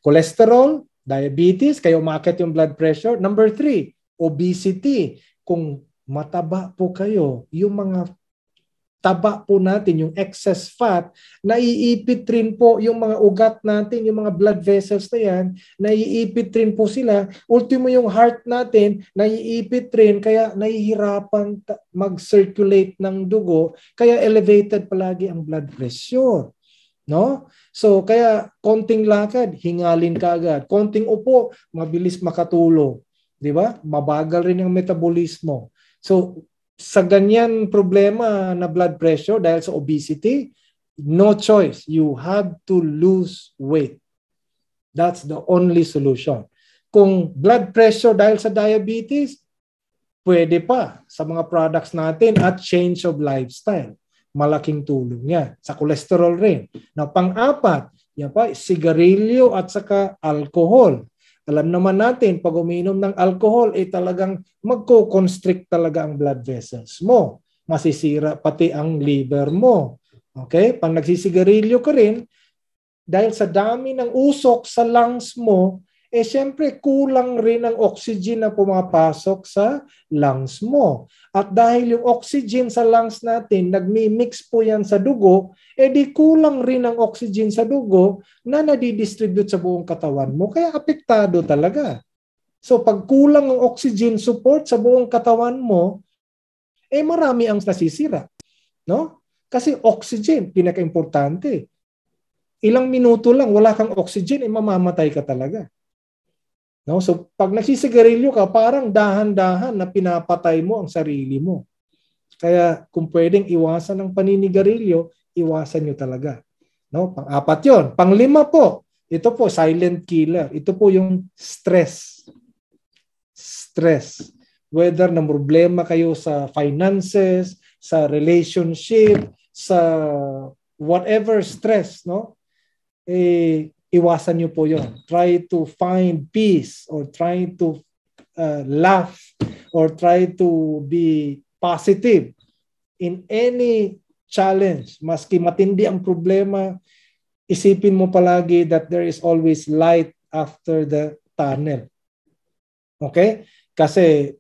cholesterol, diabetes, kaya umakyat yung blood pressure. Number 3, obesity. Kung mataba po kayo, yung mga taba po natin, yung excess fat, naiipit rin po yung mga ugat natin, yung mga blood vessels na yan, naiipit rin po sila. Ultimo yung heart natin, naiipit rin, kaya nahihirapan mag-circulate ng dugo, kaya elevated palagi ang blood pressure. No? So, kaya konting lakad, hingalin ka agad. Konting upo, mabilis makatulog. Di ba? Mabagal rin yung metabolismo. So, sa ganyan problema na blood pressure dahil sa obesity, no choice. You have to lose weight. That's the only solution. Kung blood pressure dahil sa diabetes, pwede pa sa mga products natin at change of lifestyle. Malaking tulong yan. Sa cholesterol rin. Na pang-apat, yan pa, sigarilyo at saka alcohol. Alam naman natin, pag uminom ng alcohol, talagang magko-constrict talaga ang blood vessels mo. Masisira pati ang liver mo. Okay? Pag nagsisigarilyo ka rin, dahil sa dami ng usok sa lungs mo, siyempre kulang rin ang oxygen na pumapasok sa lungs mo. At dahil yung oxygen sa lungs natin, nagmi-mix po yan sa dugo, di kulang rin ang oxygen sa dugo na nadidistribute sa buong katawan mo. Kaya apektado talaga. So pag kulang ang oxygen support sa buong katawan mo, marami ang nasisira. No? Kasi oxygen, pinaka-importante. Ilang minuto lang, wala kang oxygen, mamamatay ka talaga. No? So, pag nagsisigarilyo ka, parang dahan-dahan na pinapatay mo ang sarili mo. Kaya, kung pwedeng iwasan ang paninigarilyo, iwasan nyo talaga. No? Pang-apat yun. Pang-lima po, ito po, silent killer. Ito po yung stress. Stress. Whether na problema kayo sa finances, sa relationship, sa whatever stress, no? Iwasan nyo po yun. Try to find peace or try to laugh or try to be positive in any challenge. Maski matindi ang problema, isipin mo palagi that there is always light after the tunnel. Okay? Kasi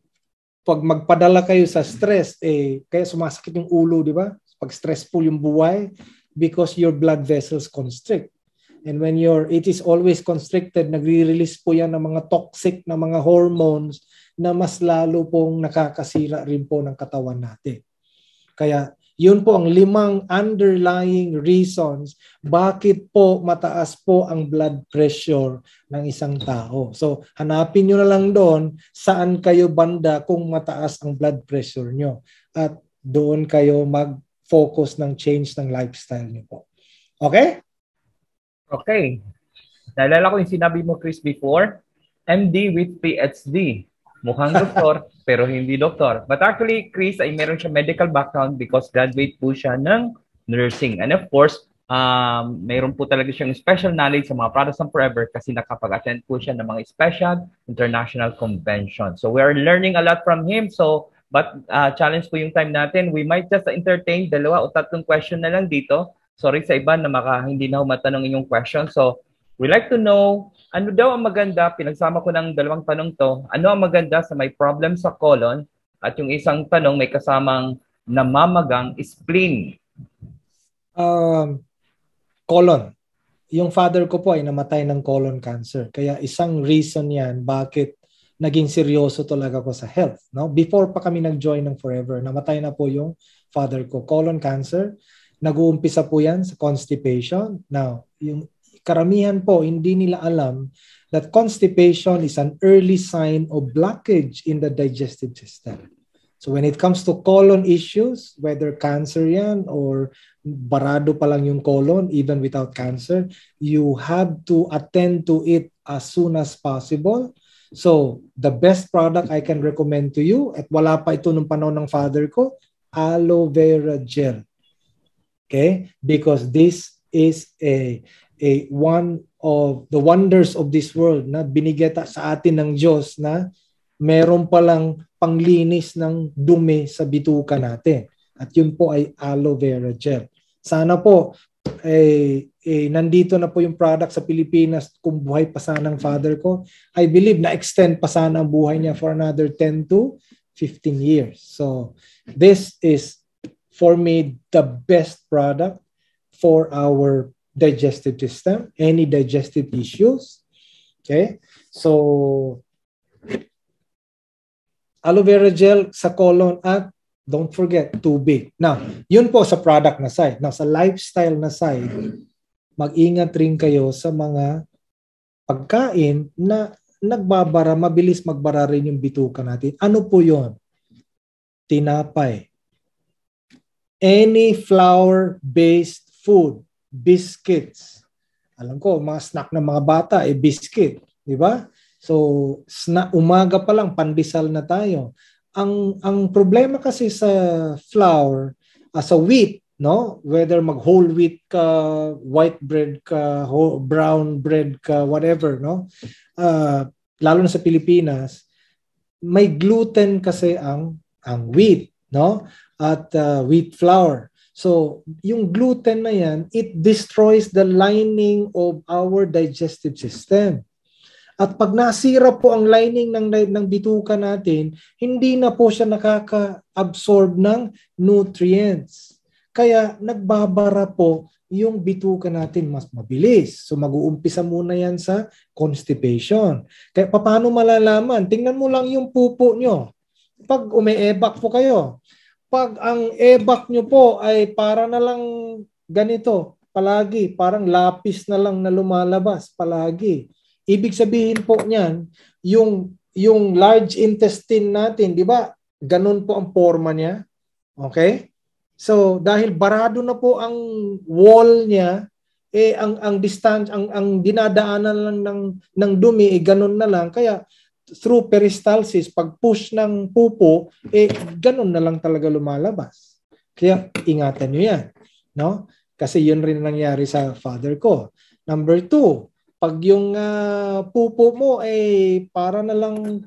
pag magpadala kayo sa stress, kaya sumasakit yung ulo, di ba? Pag stressful yung buhay, because your blood vessels constrict. And when it is always constricted, nagre-release po yan ng mga toxic na mga hormones na mas lalo pong nakakasira rin po ng katawan natin. Kaya yun po ang 5 underlying reasons bakit po mataas po ang blood pressure ng isang tao. So hanapin nyo na lang doon saan kayo banda kung mataas ang blood pressure nyo. At doon kayo mag-focus ng change ng lifestyle nyo po. Okay? Okay. Naalala ko yung sinabi mo, Chris, before, MD with PhD. Mukhang doktor, pero hindi doktor. But actually, Chris ay meron siya medical background because graduate po siya ng nursing. And of course, mayroon po talaga siyang special knowledge sa mga products ng Forever kasi nakapag-attend po siya ng mga special international convention. So we are learning a lot from him. So, but challenge po yung time natin. We might just entertain 2 o 3 question na lang dito. Sorry sa iba na hindi na matanong inyong question. So, we like to know, ano daw ang maganda, pinagsama ko ng 2 tanong to, ano ang maganda sa may problem sa colon at yung isang tanong may kasamang namamagang spleen. Colon. Yung father ko po ay namatay ng colon cancer. Kaya isang reason yan bakit naging seryoso talaga ko sa health. No? Before pa kami nag-join ng Forever, namatay na po yung father ko. Colon cancer. Nag-uumpisa po yan sa constipation. Now, yung karamihan po, hindi nila alam that constipation is an early sign of blockage in the digestive system. So when it comes to colon issues, whether cancer yan or barado pa lang yung colon, even without cancer, you have to attend to it as soon as possible. So the best product I can recommend to you, at wala pa ito nung panahon ng father ko, aloe vera gel. Okay? Because this is a one of the wonders of this world na binigay sa atin ng Diyos na meron palang panglinis ng dumi sa bituka natin. At yun po ay aloe vera gel. Sana po nandito na po yung product sa Pilipinas kung buhay pa sana ng father ko. I believe na extend pa sana ang buhay niya for another 10 to 15 years. So this is for me the best product for our digestive system, any digestive issues. Okay? So aloe vera gel sa colon at don't forget tubig. Now, yun po sa product na side. Now, sa lifestyle na side, mag-ingat rin kayo sa mga pagkain na nagbabara, mabilis magbara rin yung bituka natin. Ano po yon? Tinapay. Any flour-based food, biscuits. Alam ko, mga snack ng mga bata, biscuit. Di ba? So, umaga pa lang, pandesal na tayo. Ang problema kasi sa flour, sa wheat, no? Whether mag-whole wheat ka, white bread ka, brown bread ka, whatever, no? Lalo na sa Pilipinas, may gluten kasi ang wheat, no? At wheat flour. So, yung gluten na yan, it destroys the lining of our digestive system. At pag nasira po ang lining ng bituka natin, hindi na po siya nakaka-absorb ng nutrients. Kaya nagbabara po yung bituka natin mas mabilis. So mag-uumpisa muna yan sa constipation. Kaya paano malalaman? Tingnan mo lang yung pupo nyo. Pag umeebak po kayo, pag ang ebak nyo po ay para na lang ganito, palagi, parang lapis na lang na lumalabas, palagi. Ibig sabihin po niyan, yung large intestine natin, di ba? Ganun po ang forma niya. Okay? So, dahil barado na po ang wall niya, ang distance, ang dinadaanan lang ng dumi, ganun na lang. Kaya, through peristalsis, pag push ng pupo, ganun na lang talaga lumalabas. Kaya, ingatan nyo yan. No? Kasi yun rin nangyari sa father ko. Number 2, pag yung pupo mo para na lang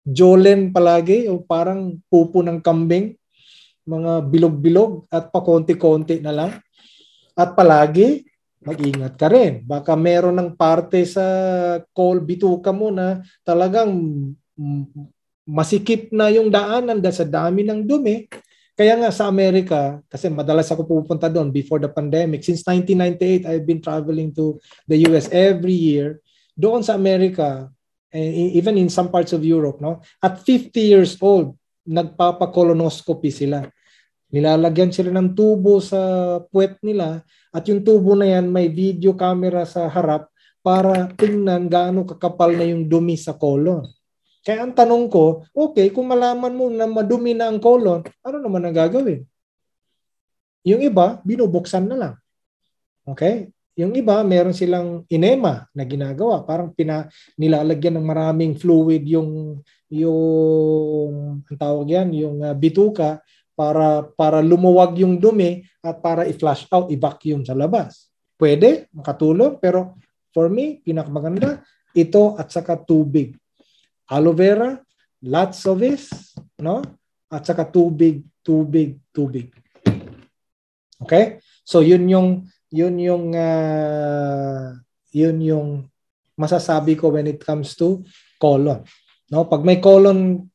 jolen palagi o parang pupo ng kambing, mga bilog-bilog at pakonti-konti na lang. At palagi, mag-ingat ka rin. Baka meron ng parte sa bituka mo na talagang masikip na yung daanan dahil sa dami ng dumi. Kaya nga sa Amerika, kasi madalas ako pupunta doon before the pandemic. Since 1998, I've been traveling to the US every year. Doon sa Amerika, even in some parts of Europe, no? At 50 years old, nagpapa-colonoscopy sila. Nilalagyan sila ng tubo sa puwet nila at yung tubo na yan may video camera sa harap para tingnan gaano kakapal na yung dumi sa colon. Kaya ang tanong ko, okay, kung malaman mo na madumi na ang colon, ano naman ang gagawin? Yung iba, binubuksan na lang. Okay? Yung iba, meron silang enema na ginagawa. Parang nilalagyan ng maraming fluid yung ang tawag yan, yung bituka para lumuwag yung dumi at para i-flush out, i-vacuum sa labas. Pwede, makatulong, pero for me, pinakamaganda, ito at saka tubig. Aloe vera, lots of it, no? At saka tubig. Okay? So yun yung masasabi ko when it comes to colon. No, pag may colon,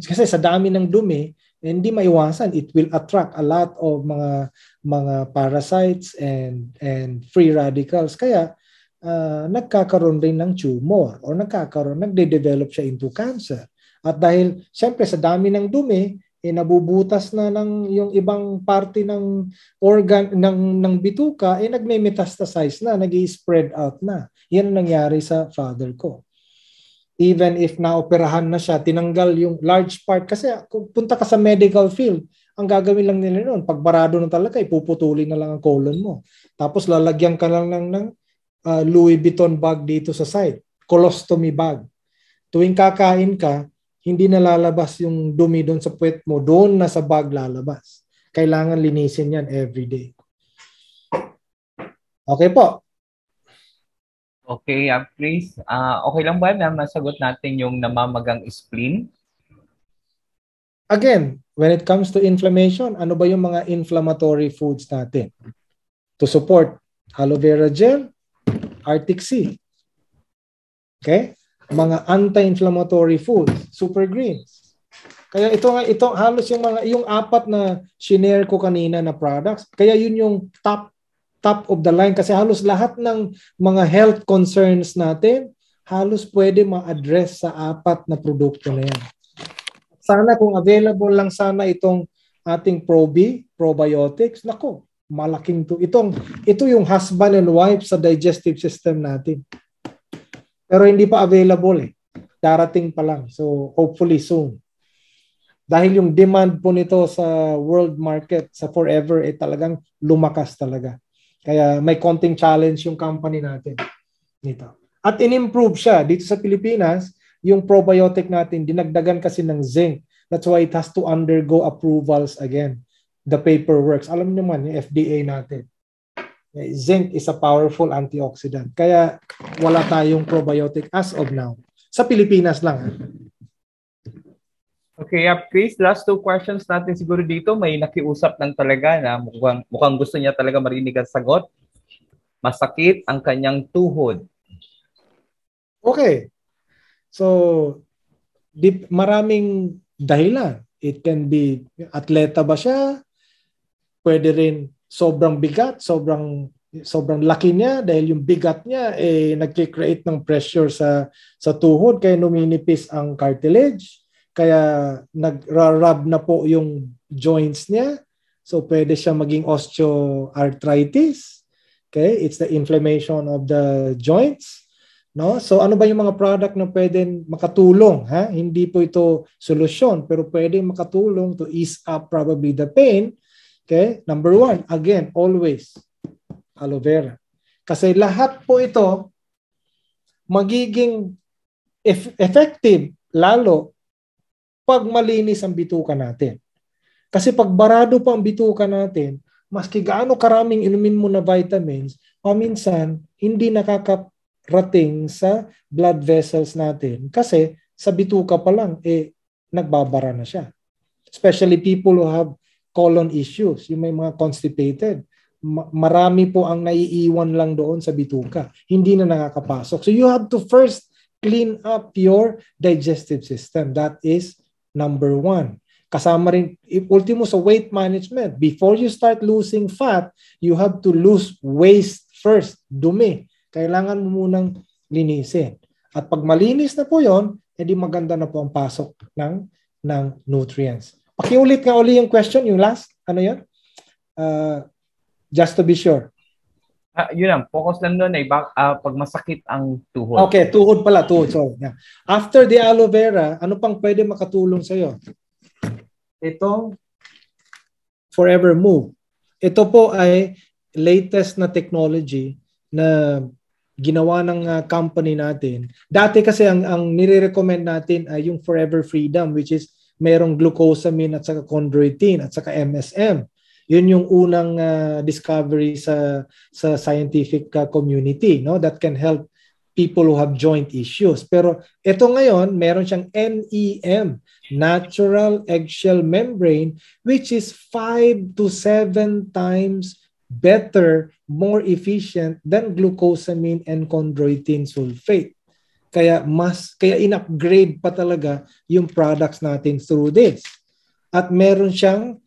kasi sa dami ng dumi, hindi maiwasan, it will attract a lot of mga parasites and free radicals. Kaya nagkakaroon rin ng tumor or nagde-develop siya into cancer. At dahil siyempre sa dami ng dumi, nabubutas na yung ibang parte ng organ ng bituka, nagme-metastasize na, nag-i-spread out na. Yan ang nangyari sa father ko. Even if naoperahan na siya, tinanggal yung large part kasi kung punta ka sa medical field, ang gagawin lang nila noon, pag barado na talaga, ipuputulin na lang ang colon mo. Tapos lalagyan ka lang ng Louis Vuitton bag dito sa side, colostomy bag. Tuwing kakain ka, hindi na lalabas yung dumi doon sa puwet mo, doon na sa bag lalabas. Kailangan linisin yan every day. Okay po. Okay, Chris. Okay lang ba na masagot natin yung namamagang spleen? Again, when it comes to inflammation, ano ba yung mga inflammatory foods natin? To support, aloe vera gel, Arctic Sea. Okay? Mga anti-inflammatory foods, super greens. Kaya ito halos yung apat na shinare ko kanina na products. Kaya yun yung top of the line kasi halos lahat ng mga health concerns natin halos pwede ma-address sa apat na produkto na yan. Sana kung available lang sana itong ating probiotics, nako, Malaking to. Ito yung husband and wife sa digestive system natin. Pero hindi pa available eh. Darating pa lang. So hopefully soon. Dahil yung demand po nito sa world market, sa forever, talagang lumakas talaga. Kaya may konting challenge yung company natin nito. At in-improve siya. Dito sa Pilipinas, yung probiotic natin, dinagdagan kasi ng zinc. That's why it has to undergo approvals again. The paperwork. Alam niyo man, yung FDA natin. Zinc is a powerful antioxidant. Kaya wala tayong probiotic as of now. Sa Pilipinas lang. Okay, Chris, last 2 questions natin siguro dito. May nakiusap lang talaga na mukhang gusto niya talaga marinig ang sagot. Masakit ang kanyang tuhod. Okay. So, maraming dahilan. It can be atleta ba siya? Pwede rin sobrang bigat, sobrang laki niya dahil yung bigat niya nagki-create ng pressure sa tuhod kaya numinipis ang cartilage. Kaya nag-rub na po yung joints niya. So pwede siya maging osteoarthritis. Okay, it's the inflammation of the joints. No? So ano ba yung mga product na pwedeng makatulong? Ha? Hindi po ito solusyon, pero pwedeng makatulong to ease up probably the pain. Okay? Number 1, again, always aloe vera. Kasi lahat po ito magiging effective lalo pag malinis ang bituka natin. Kasi pag barado pa ang bituka natin, maski gaano karaming inumin mo na vitamins, paminsan hindi nakakarating sa blood vessels natin. Kasi sa bituka pa lang, nagbabara na siya. Especially people who have colon issues, yung may mga constipated. Marami po ang naiiwan lang doon sa bituka. Hindi na nakakapasok. So you have to first clean up your digestive system. That is number 1. Kasama rin, ultimo sa weight management. Before you start losing fat, you have to lose waste first. Dumi. Kailangan mo munang linisin. At pag malinis na po yon, edi maganda na po ang pasok ng nutrients. Pakiulit nga uli yung question, yung last. Ano yun? Just to be sure. Yun lang, focus lang doon pag masakit ang tuhod. Okay, tuhod pala. Tuhod. So, yeah. After the aloe vera, ano pang pwede makatulong sa'yo? Itong Forever Move. Ito po ay latest na technology na ginawa ng company natin. Dati kasi ang nire-recommend natin ay yung Forever Freedom, which is merong glucosamine at saka chondroitin at saka MSM. Yun yung unang discovery sa scientific community, no, that can help people who have joint issues. Pero ito ngayon, meron siyang NEM, natural eggshell membrane, which is 5 to 7 times better, more efficient than glucosamine and chondroitin sulfate. Kaya in-upgrade pa talaga yung products natin through this. At meron siyang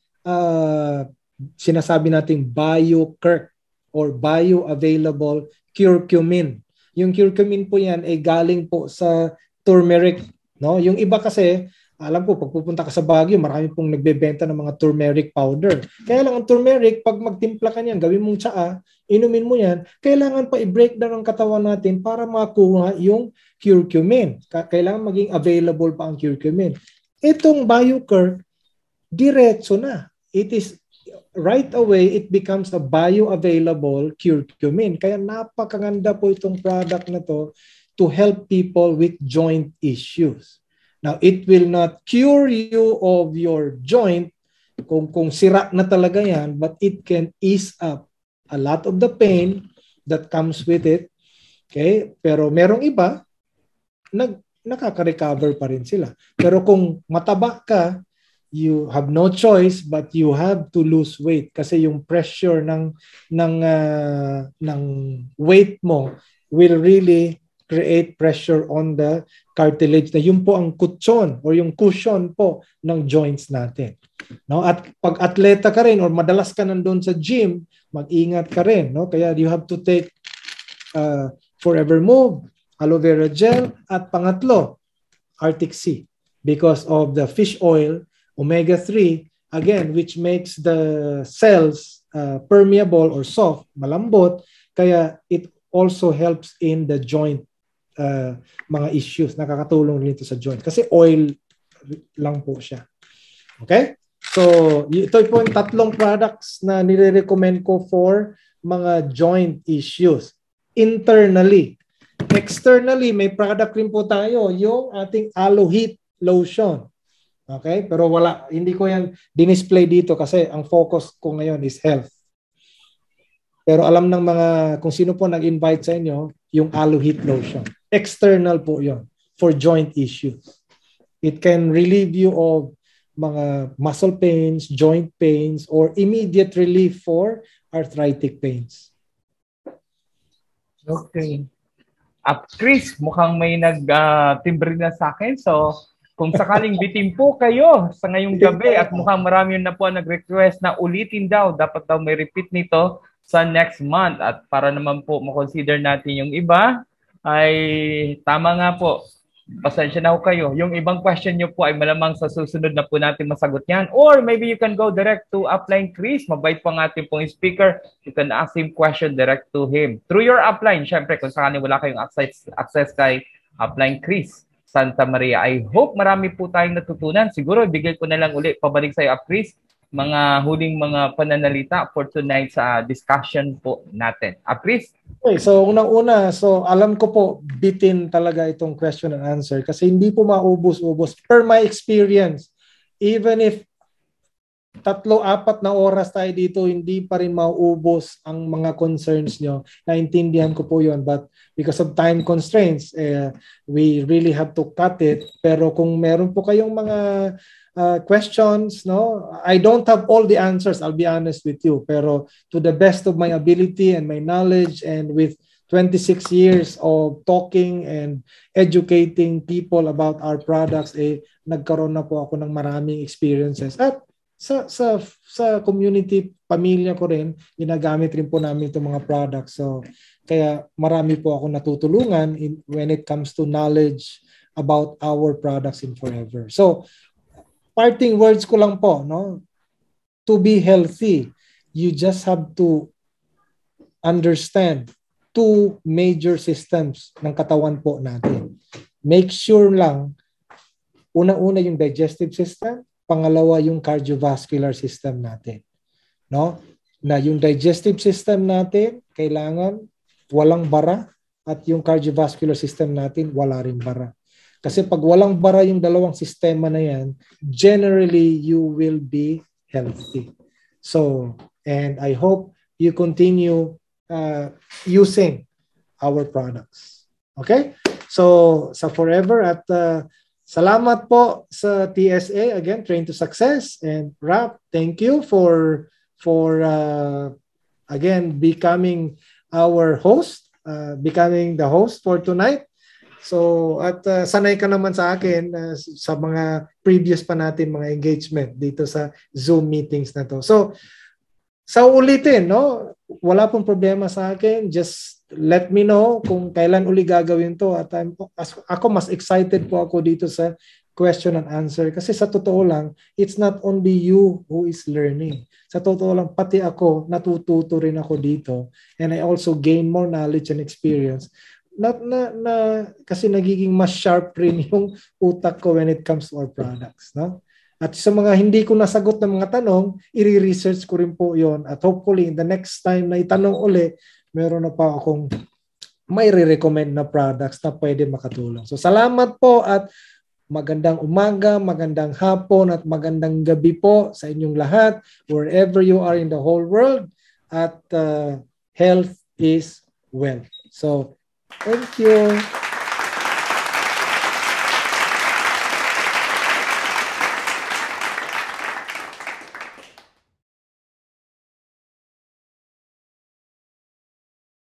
sinasabi nating BioCurc or bioavailable curcumin. Yung curcumin po yan ay galing po sa turmeric, no? Yung iba kasi, alam po, pag pupunta ka sa Baguio, marami pong nagbebenta ng mga turmeric powder. Kaya lang ang turmeric, pag magtimpla ka niyan, gawin mong tsaa, inumin mo yan, kailangan pa i-break down ang katawan natin para makuha yung curcumin. Kailangan maging available pa ang curcumin. Itong BioCurc, diretso na. It is right away, it becomes a bioavailable curcumin. Kaya napakaganda po itong product na to help people with joint issues. Now, it will not cure you of your joint kung sira na talaga yan, but it can ease up a lot of the pain that comes with it. Okay? Pero merong iba, nakaka-recover pa rin sila. Pero kung mataba ka, you have no choice but you have to lose weight kasi yung pressure ng weight mo will really create pressure on the cartilage na yun po ang kutsyon or yung cushion po ng joints natin. No? At pag atleta ka rin or madalas ka nandun sa gym, mag-ingat ka rin. No? Kaya you have to take Forever Move, aloe vera gel, at pangatlo, Arctic Sea because of the fish oil, omega-3, again, which makes the cells permeable or soft, malambot, kaya it also helps in the joint mga issues. Nakakatulong rin ito sa joint kasi oil lang po siya. Okay? So, ito po yung tatlong products na nire-recommend ko for mga joint issues. Internally. Externally, may product rin po tayo, yung ating Aloe Heat Lotion. Okay? Pero hindi ko yan dinisplay dito kasi ang focus ko ngayon is health. Pero alam ng kung sino po nag-invite sa inyo, yung Aloe Heat Lotion. External po yon for joint issues. It can relieve you of mga muscle pains, joint pains, or immediate relief for arthritic pains. Okay. Chris, mukhang may nag-timbre na sa akin. So, kung sakaling bitin po kayo sa ngayong gabi at mukhang marami na po nag-request na ulitin daw, dapat daw may repeat nito sa next month. At para naman po makonsider natin yung iba, ay tama nga po. Pasensya na po kayo. Yung ibang question nyo po ay malamang sa susunod na po natin masagot yan. Or maybe you can go direct to Upline Chris. Mabait po ang ating pong speaker. You can ask him question direct to him. Through your upline, syempre kung sakaling wala kayong access kay Upline Chris Santa Maria. I hope marami po tayong natutunan. Siguro ibigay ko na lang ulit pabalik sa iyo, Chris, mga huling mga pananalita for tonight sa discussion po natin. Chris? Okay, so unang-una, alam ko po bitin talaga itong question and answer kasi hindi po maubos-ubos. Per my experience, even if 3-4 na oras tayo dito, hindi pa rin mauubos ang mga concerns nyo. Naintindihan ko po yun, but because of time constraints, we really have to cut it. Pero kung meron po kayong mga questions, no, I don't have all the answers, I'll be honest with you, pero to the best of my ability and my knowledge, and with 26 years of talking and educating people about our products, nagkaroon na po ako ng maraming experiences. At sa community, pamilya ko rin, ginagamit rin po namin itong mga products. So kaya marami po ako natutulungan when it comes to knowledge about our products in Forever. So parting words ko lang po, no? To be healthy, you just have to understand 2 major systems ng katawan po natin. Make sure lang, una-una yung digestive system, pangalawa yung cardiovascular system natin. No? Na yung digestive system natin, kailangan walang bara, at yung cardiovascular system natin, wala rin bara. Kasi pag walang bara yung dalawang sistema na yan, generally, you will be healthy. So, and I hope you continue using our products. Okay? So, sa Forever at salamat po sa TSA, again, Train to Success. And Rap, thank you for again, becoming our host, becoming the host for tonight. So, at sanay ka naman sa akin sa mga previous pa natin mga engagement dito sa Zoom meetings na to. So, sa ulitin, no? Wala pong problema sa akin. Just let me know kung kailan uli gagawin to. At ako mas excited po ako dito sa question and answer. Kasi sa totoo lang, it's not only you who is learning. Sa totoo lang, pati ako, natututo rin ako dito. And I also gain more knowledge and experience. Kasi nagiging mas sharp rin yung utak ko when it comes to our products, no? At sa mga hindi ko nasagot ng mga tanong, i-research ko rin po yon. At hopefully, in the next time na itanong uli, meron na pa akong may re-recommend na products na pwede makatulong. So, salamat po at magandang umaga, magandang hapon at magandang gabi po sa inyong lahat, wherever you are in the whole world. At health is wealth. So, thank you.